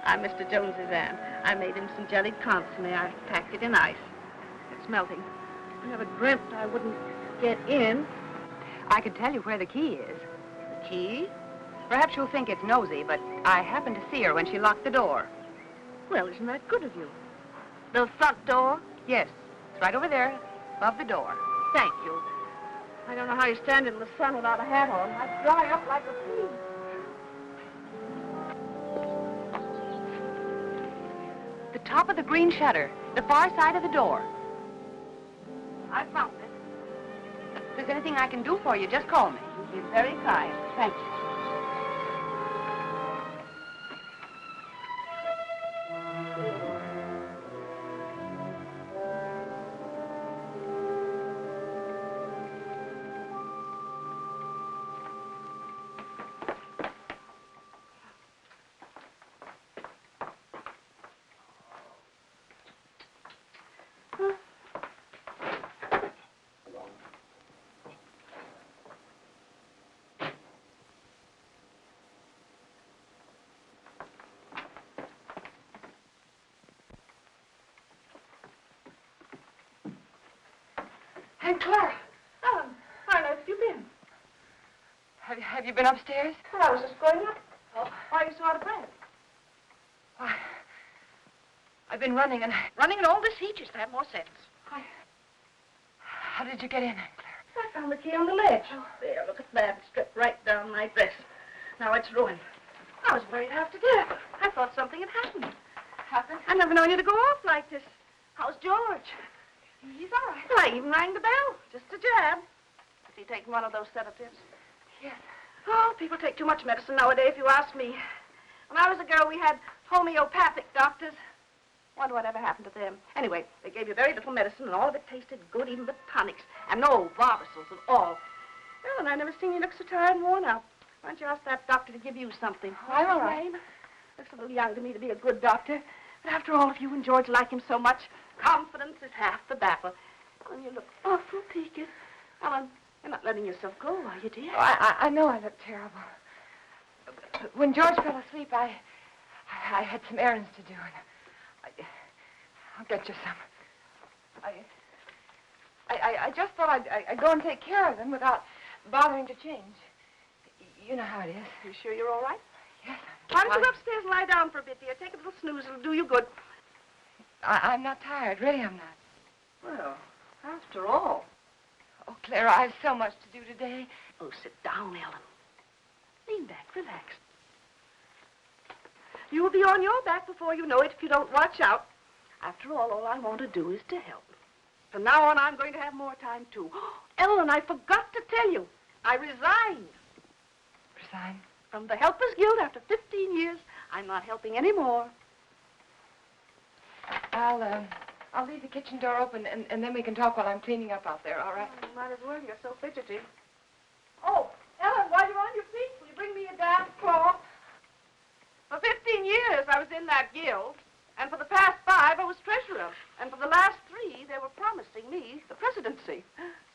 I'm Mr. Jones's aunt. I made him some jellied consomme. I packed it in ice. It's melting. I never dreamt I wouldn't get in. I could tell you where the key is. The key? Perhaps you'll think it's nosy, but I happened to see her when she locked the door. Well, isn't that good of you? The front door? Yes, it's right over there, above the door. Thank you. I don't know how you stand in the sun without a hat on. I'd dry up like a pea. The top of the green shutter, the far side of the door. I found it. If there's anything I can do for you, just call me. You've been very kind. Thank you. And Clara. Ellen, how on earth have you been? Have you been upstairs? Well, I was just going up. Oh, why are you so out of breath? Why, I've been running and... Running in all this heat, you should have more sense. How did you get in, Aunt Clara? I found the key on the ledge. Oh, there, look at that. It stripped right down my dress. Now it's ruined. I was worried half to death. I thought something had happened. Happened? I never known you to go off like this. How's George? He's all right. Well, I even rang the bell. Just a jab. Is he taking one of those sedatives? Yes. Oh, people take too much medicine nowadays, if you ask me. When I was a girl, we had homeopathic doctors. Wonder whatever happened to them. Anyway, they gave you very little medicine, and all of it tasted good, even the tonics. And no Barbasils at all. Well, and I never seen you look so tired and worn out. Why don't you ask that doctor to give you something? I'm all right. Looks a little young to me to be a good doctor. After all, if you and George like him so much, confidence is half the battle. Ellen, you look awful peaked. Ellen, you're not letting yourself go, are you, dear? Oh, I know I look terrible. When George fell asleep, I had some errands to do, and I'll get you some. I just thought I'd go and take care of them without bothering to change. You know how it is. You sure you're all right? Yes. Why don't you go upstairs and lie down for a bit, dear? Take a little snooze. It'll do you good. I'm not tired. Really, I'm not. Well, after all. Oh, Clara, I have so much to do today. Oh, sit down, Ellen. Lean back. Relax. You'll be on your back before you know it if you don't watch out. After all I want to do is to help. From now on, I'm going to have more time, too. Ellen, I forgot to tell you. I resigned. Resign? From the Helpers Guild after 15 years. I'm not helping anymore. I'll leave the kitchen door open, and then we can talk while I'm cleaning up out there, all right? Oh, you might as well. You're so fidgety. Oh, Ellen, while you're on your feet, will you bring me a damp cloth? For 15 years, I was in that guild. And for the past 5, I was treasurer. And for the last 3, they were promising me the presidency.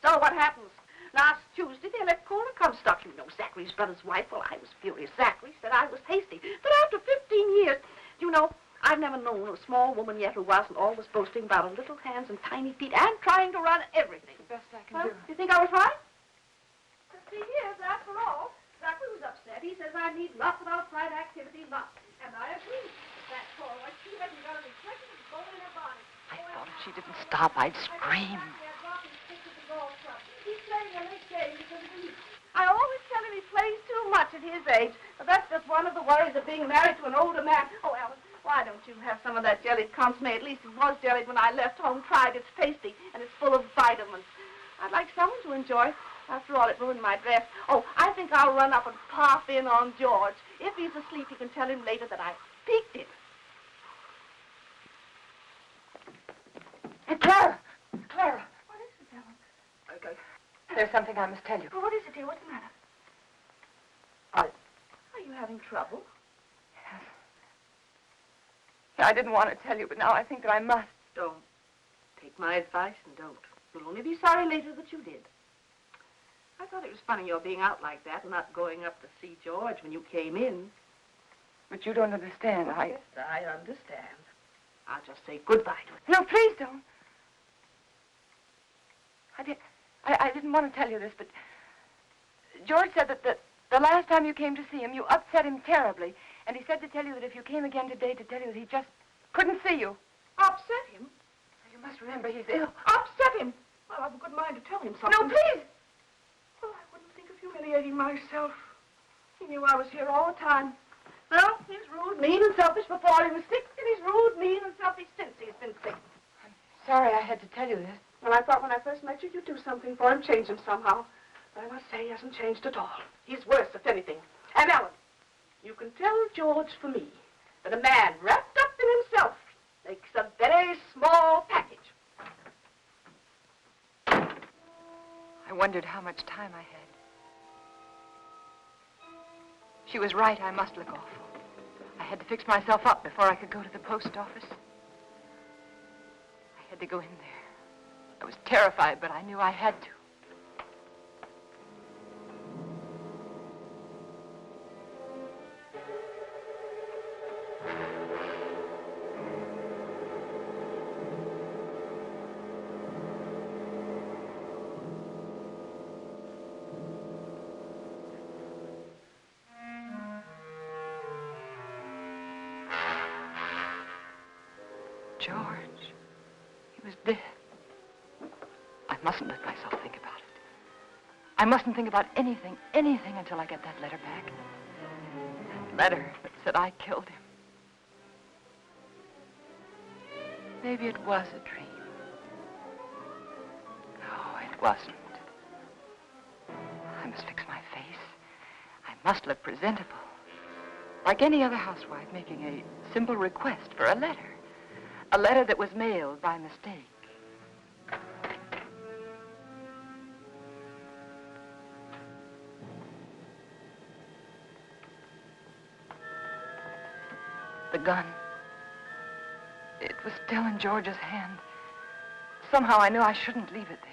So what happens? Last Tuesday, they let Clara come stuck. You know, Zachary's brother's wife. Well, I was furious. Zachary said I was hasty. But after 15 years, you know, I've never known a small woman yet who wasn't always boasting about her little hands and tiny feet and trying to run everything. The best I can do. You think I was right? 15 years, after all. Zachary was upset. He says I need lots of outside activity, lots. And I agree. That Cora, she hasn't got a reflection of bone in her body. I thought if she didn't stop, I'd scream. He's playing a late game because of me. I always tell him he plays too much at his age, but that's just one of the worries of being married to an older man. Oh, Alan, why don't you have some of that jellied consomme? At least it was jellied when I left home. Tried. It's tasty, and it's full of vitamins. I'd like someone to enjoy. After all, it ruined my dress. Oh, I think I'll run up and pop in on George. If he's asleep, you can tell him later that I peeked him. Hey, Clara! Clara! What is it, Ellen? Okay. There's something I must tell you. Well, what is it, dear? What's the matter? Are you having trouble? Yes. I didn't want to tell you, but now I think that I must. Don't. Take my advice and don't. You'll only be sorry later that you did. I thought it was funny your being out like that and not going up to see George when you came in. But you don't understand. Yes, I understand. I'll just say goodbye to him. No, please don't. I didn't want to tell you this, but George said that the last time you came to see him, you upset him terribly. And he said to tell you that if you came again today, to tell you that he just couldn't see you. Upset him? You must remember he's ill. Upset him? Well, I've a good mind to tell him something. No, please! Well, I wouldn't think of humiliating myself. He knew I was here all the time. Well, he's rude, mean, and selfish before he was sick, and he's rude, mean, and selfish since he's been sick. I'm sorry I had to tell you this. Well, I thought when I first met you, you'd do something for him, change him somehow. But I must say he hasn't changed at all. He's worse, if anything. And Ellen, you can tell George for me that a man wrapped up in himself makes a very small package. I wondered how much time I had. She was right. I must look awful. I had to fix myself up before I could go to the post office. I had to go in there. I was terrified, but I knew I had to. George, he was dead. I mustn't let myself think about it. I mustn't think about anything until I get that letter back. That letter that said I killed him. Maybe it was a dream. No, it wasn't. I must fix my face. I must look presentable. Like any other housewife making a simple request for a letter. A letter that was mailed by mistake. The gun. It was still in George's hand. Somehow I knew I shouldn't leave it there.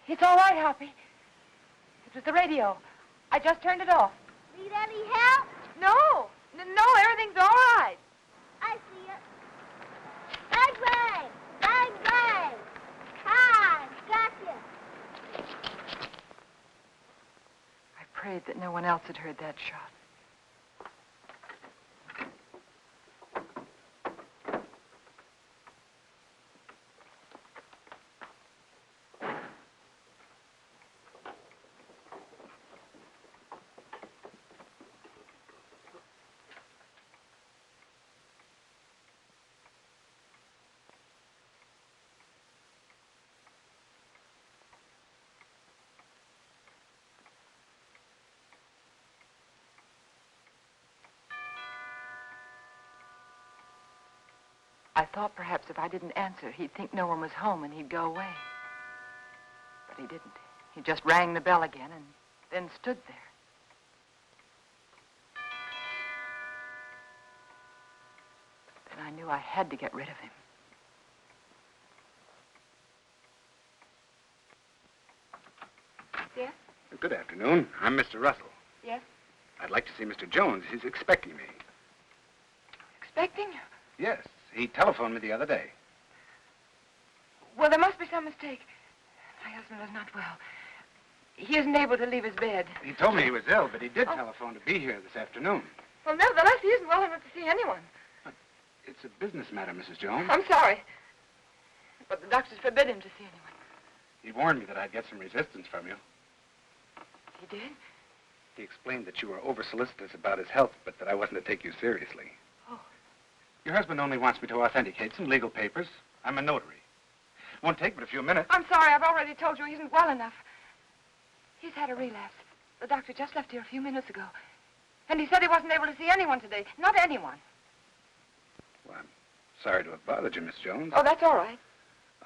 It's all right, Hoppy. It was the radio. I just turned it off. Need any help? No, everything's all right. I see it. Bang, bang! Bang, bang! Hi, gotcha. I prayed that no one else had heard that shot. I thought perhaps if I didn't answer, he'd think no one was home and he'd go away. But he didn't. He just rang the bell again and then stood there. Then I knew I had to get rid of him. Yes? Good afternoon. I'm Mr. Russell. Yes? I'd like to see Mr. Jones. He's expecting me. Expecting? Yes. He telephoned me the other day. Well, there must be some mistake. My husband is not well. He isn't able to leave his bed. He told me he was ill, but he did telephone to be here this afternoon. Well, nevertheless, he isn't well enough to see anyone. But it's a business matter, Mrs. Jones. I'm sorry. But the doctors forbid him to see anyone. He warned me that I'd get some resistance from you. He did? He explained that you were over-solicitous about his health, but that I wasn't to take you seriously. Oh. Your husband only wants me to authenticate some legal papers. I'm a notary. Won't take but a few minutes. I'm sorry. I've already told you he isn't well enough. He's had a relapse. The doctor just left here a few minutes ago. And he said he wasn't able to see anyone today. Not anyone. Well, I'm sorry to have bothered you, Miss Jones. Oh, that's all right.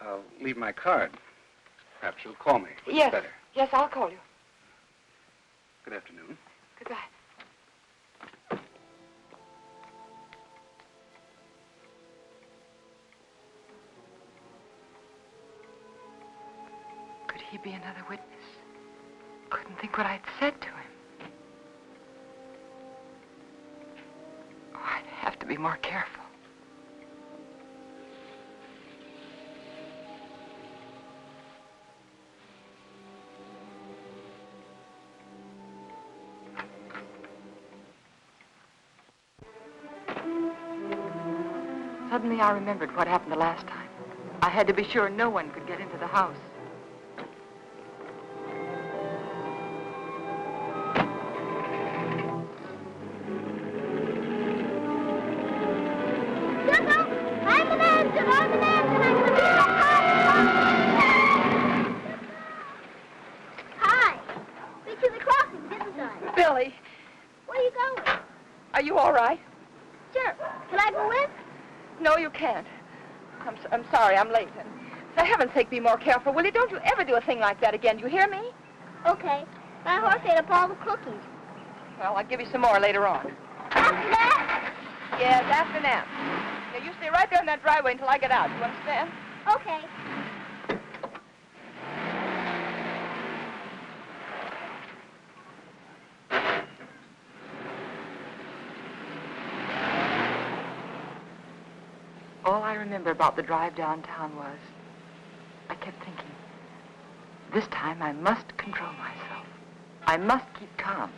I'll leave my card. Perhaps you'll call me. Yes. Better. Yes, I'll call you. Good afternoon. Goodbye. Could he be another witness? Couldn't think what I'd said to him. Oh, I'd have to be more careful. Suddenly I remembered what happened the last time. I had to be sure no one could get into the house. Hi. Been to the crossing, didn't I? Billy! Where are you going? Are you all right? Sure. Can I go with? No, you can't. I'm sorry, I'm late. And for heaven's sake, be more careful, will you? Don't you ever do a thing like that again. Do you hear me? Okay. My horse ate up all the cookies. Well, I'll give you some more later on. After that? Yes, after nap. Now, you stay right there in that driveway until I get out. You understand? Okay. All I remember about the drive downtown was I kept thinking, this time I must control myself. I must keep calm.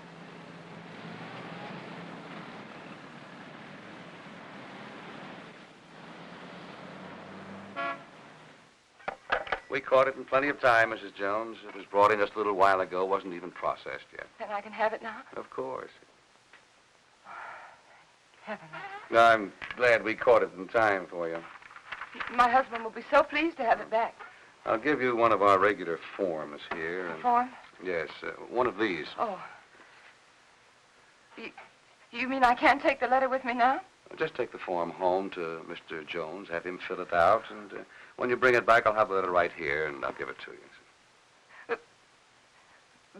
We caught it in plenty of time, Mrs. Jones. It was brought in just a little while ago. Wasn't even processed yet. Then I can have it now? Of course. Heavens. I'm glad we caught it in time for you. My husband will be so pleased to have it back. I'll give you one of our regular forms here. A form? Yes, one of these. Oh. You mean I can't take the letter with me now? Just take the form home to Mr. Jones, have him fill it out, and when you bring it back, I'll have the letter right here, and I'll give it to you.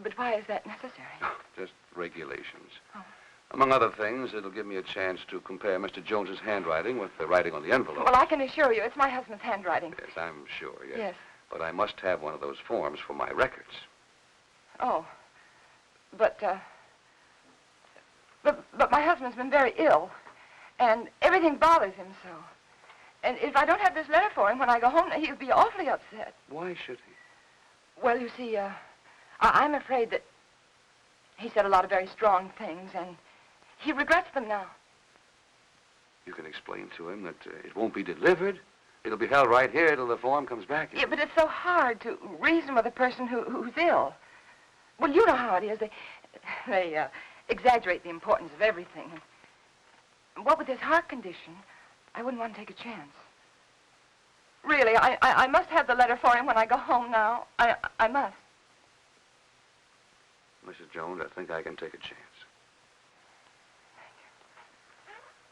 But why is that necessary? Just regulations. Oh. Among other things, it'll give me a chance to compare Mr. Jones's handwriting with the writing on the envelope. Well, I can assure you it's my husband's handwriting. Yes, I'm sure, yes. Yes. But I must have one of those forms for my records. Oh. But my husband's been very ill, and everything bothers him so. And if I don't have this letter for him when I go home, he'll be awfully upset. Why should he? Well, you see, I'm afraid that he said a lot of very strong things, and he regrets them now. You can explain to him that it won't be delivered. It'll be held right here till the form comes back. Yeah, but it's so hard to reason with a person who's ill. Well, you know how it is. They exaggerate the importance of everything. And what with his heart condition, I wouldn't want to take a chance. Really, I must have the letter for him when I go home now. I must. Mrs. Jones, I think I can take a chance.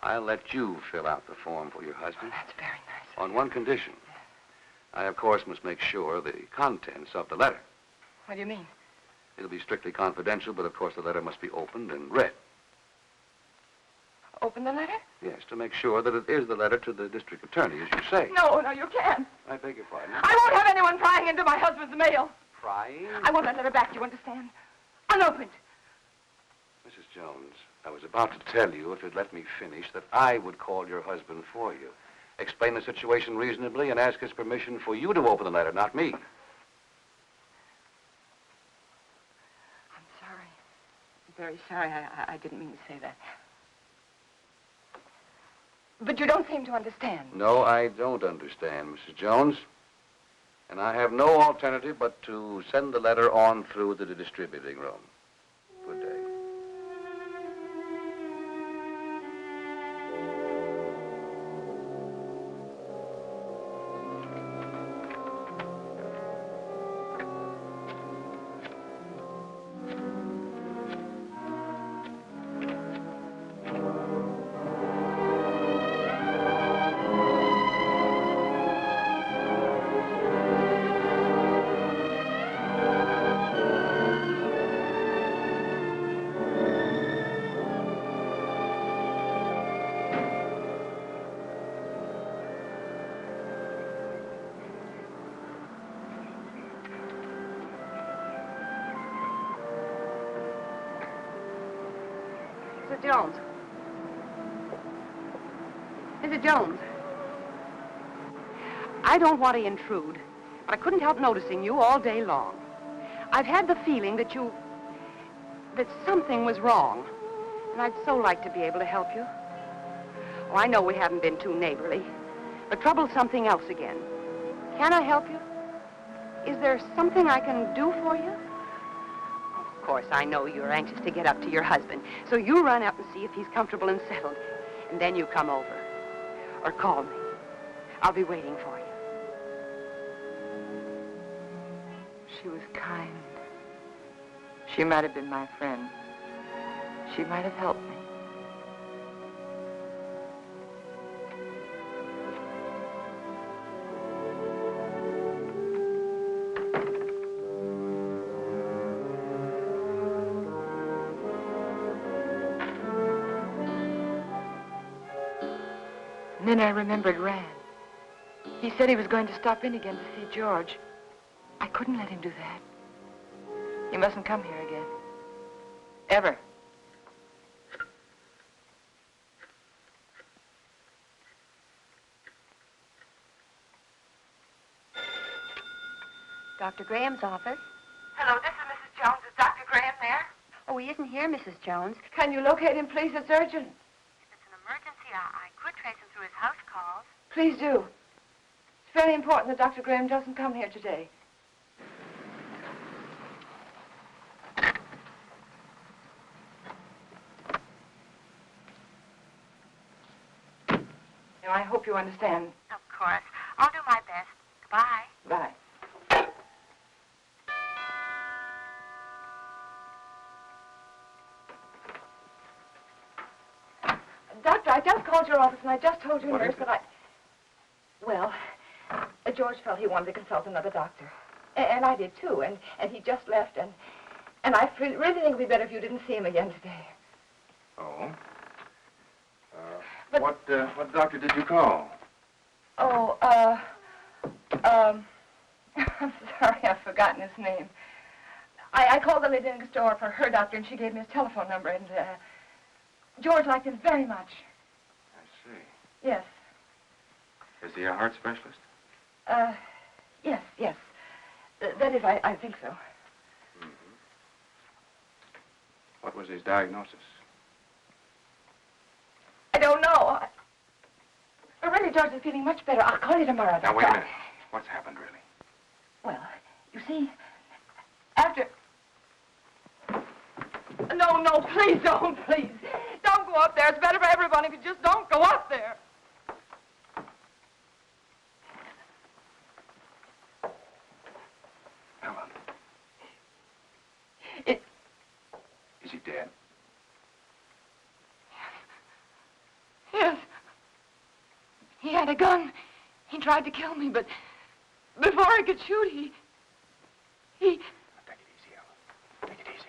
I'll let you fill out the form for your husband. Oh, that's very nice. On one condition. I, of course, must make sure the contents of the letter. What do you mean? It'll be strictly confidential, but of course the letter must be opened and read. Open the letter? Yes, to make sure that it is the letter to the district attorney, as you say. No, you can't. I beg your pardon. I won't have anyone prying into my husband's mail. Prying? I want that letter back, you understand? Unopened. Mrs. Jones, I was about to tell you, if you'd let me finish, that I would call your husband for you. Explain the situation reasonably and ask his permission for you to open the letter, not me. I'm sorry. I'm very sorry. I didn't mean to say that. But you don't seem to understand. No, I don't understand, Mrs. Jones. And I have no alternative but to send the letter on through to the distributing room. Good day. Jones. Mrs. Jones. I don't want to intrude, but I couldn't help noticing you all day long. I've had the feeling that something was wrong, and I'd so like to be able to help you. Oh, I know we haven't been too neighborly, but trouble's something else again. Can I help you? Is there something I can do for you? Of course, I know you're anxious to get up to your husband, so you run up and see if he's comfortable and settled, and then you come over. Or call me. I'll be waiting for you. She was kind. She might have been my friend. She might have helped me. And then I remembered Rand. He said he was going to stop in again to see George. I couldn't let him do that. He mustn't come here again. Ever. Dr. Graham's office. Hello, this is Mrs. Jones. Is Dr. Graham there? Oh, he isn't here, Mrs. Jones. Can you locate him, please? It's urgent. If it's an emergency, I could trace him through his house calls. Please do. It's very important that Dr. Graham doesn't come here today. Now, I hope you understand. Of course. I'll do my best. Goodbye. Bye. office, and I just told your nurse that I... Well, George felt he wanted to consult another doctor. And I did, too. And he just left, and I really think it would be better if you didn't see him again today. Oh? What doctor did you call? Oh, I'm sorry, I've forgotten his name. I called the lady next door for her doctor, and she gave me his telephone number, and George liked him very much. I see. Yes. Is he a heart specialist? Yes. That is, I think so. Mm-hmm. What was his diagnosis? I don't know. But really, George is feeling much better. I'll call you tomorrow. Now, wait a minute. What's happened, really? Well, you see, after... No, please don't, please. Don't go up there. It's better for everyone if you just don't go up there. Helen. Is he dead? Yes. He had a gun. He tried to kill me, but before I could shoot, he... Take it easy, Ellen. Take it easy.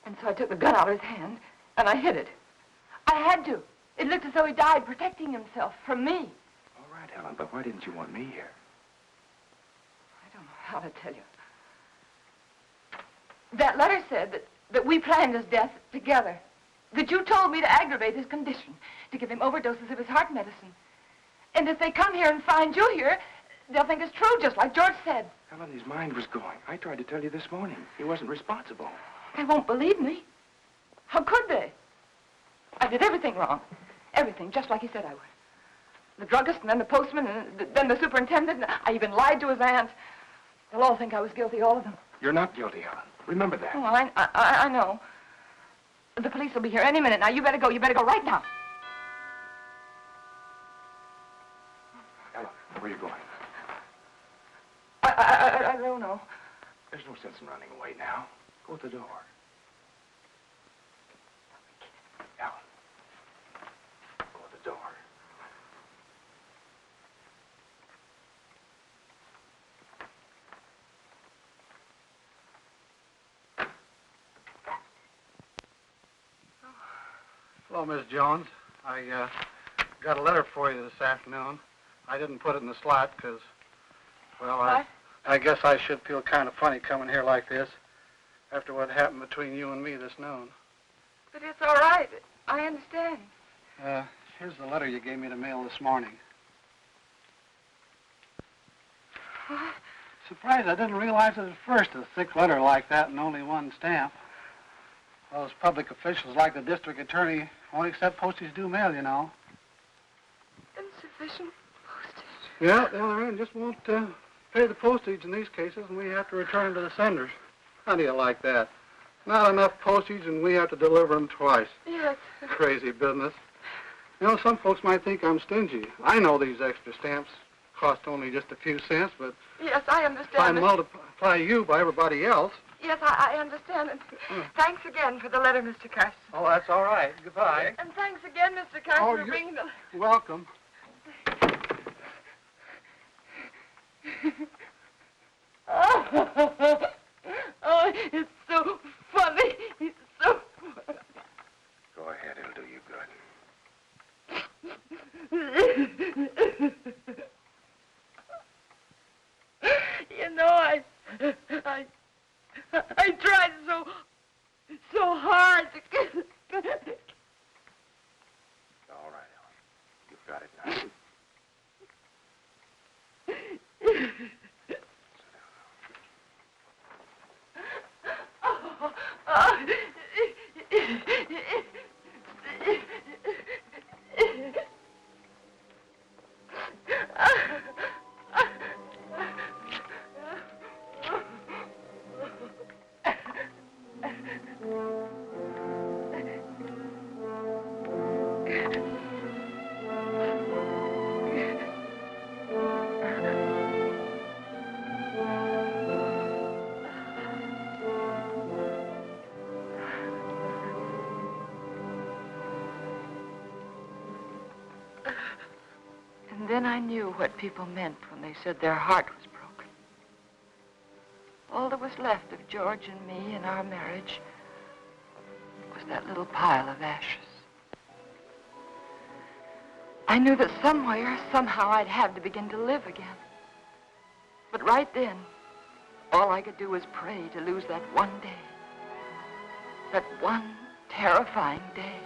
And so I took the gun out of his hand, and I hid it. I had to. It looked as though he died protecting himself from me. All right, Helen, but why didn't you want me here? I don't know how to tell you. That letter said that we planned his death together. That you told me to aggravate his condition, to give him overdoses of his heart medicine. And if they come here and find you here, they'll think it's true, just like George said. Helen, his mind was going. I tried to tell you this morning. He wasn't responsible. They won't believe me. How could they? I did everything wrong. Everything, just like he said I would. The druggist, and then the postman, and then the superintendent. And I even lied to his aunt. They'll all think I was guilty, all of them. You're not guilty, Helen. Remember that. Oh, I know. The police will be here any minute now. You better go. You better go right now. Helen, where are you going? I don't know. There's no sense in running away now. Go to the door. Helen. Go to the door. Hello, Miss Jones. I got a letter for you this afternoon. I didn't put it in the slot because, well, I guess I should feel kind of funny coming here like this after what happened between you and me this noon. But it's all right. I understand. Here's the letter you gave me to mail this morning. What? Surprised I didn't realize it at first, a thick letter like that and only one stamp. Those public officials like the district attorney won't accept postage due mail, you know. Insufficient postage? Yeah, the other end just won't pay the postage in these cases, and we have to return them to the senders. How do you like that? Not enough postage, and we have to deliver them twice. Yes. Crazy business. You know, some folks might think I'm stingy. I know these extra stamps cost only just a few cents, but yes, I understand. if I multiply you by everybody else... Yes, I understand. And thanks again for the letter, Mr. Carson. Oh, that's all right. Goodbye. And thanks again, Mr. Carson, for bringing the... Welcome. Oh, it's so funny. It's so funny. Go ahead, it'll do you good. You know, I tried so hard to get... All right, Ellen. You've got it now. And then I knew what people meant when they said their heart was broken. All that was left of George and me and our marriage was that little pile of ashes. I knew that somewhere, somehow, I'd have to begin to live again. But right then, all I could do was pray to lose that one day. That one terrifying day.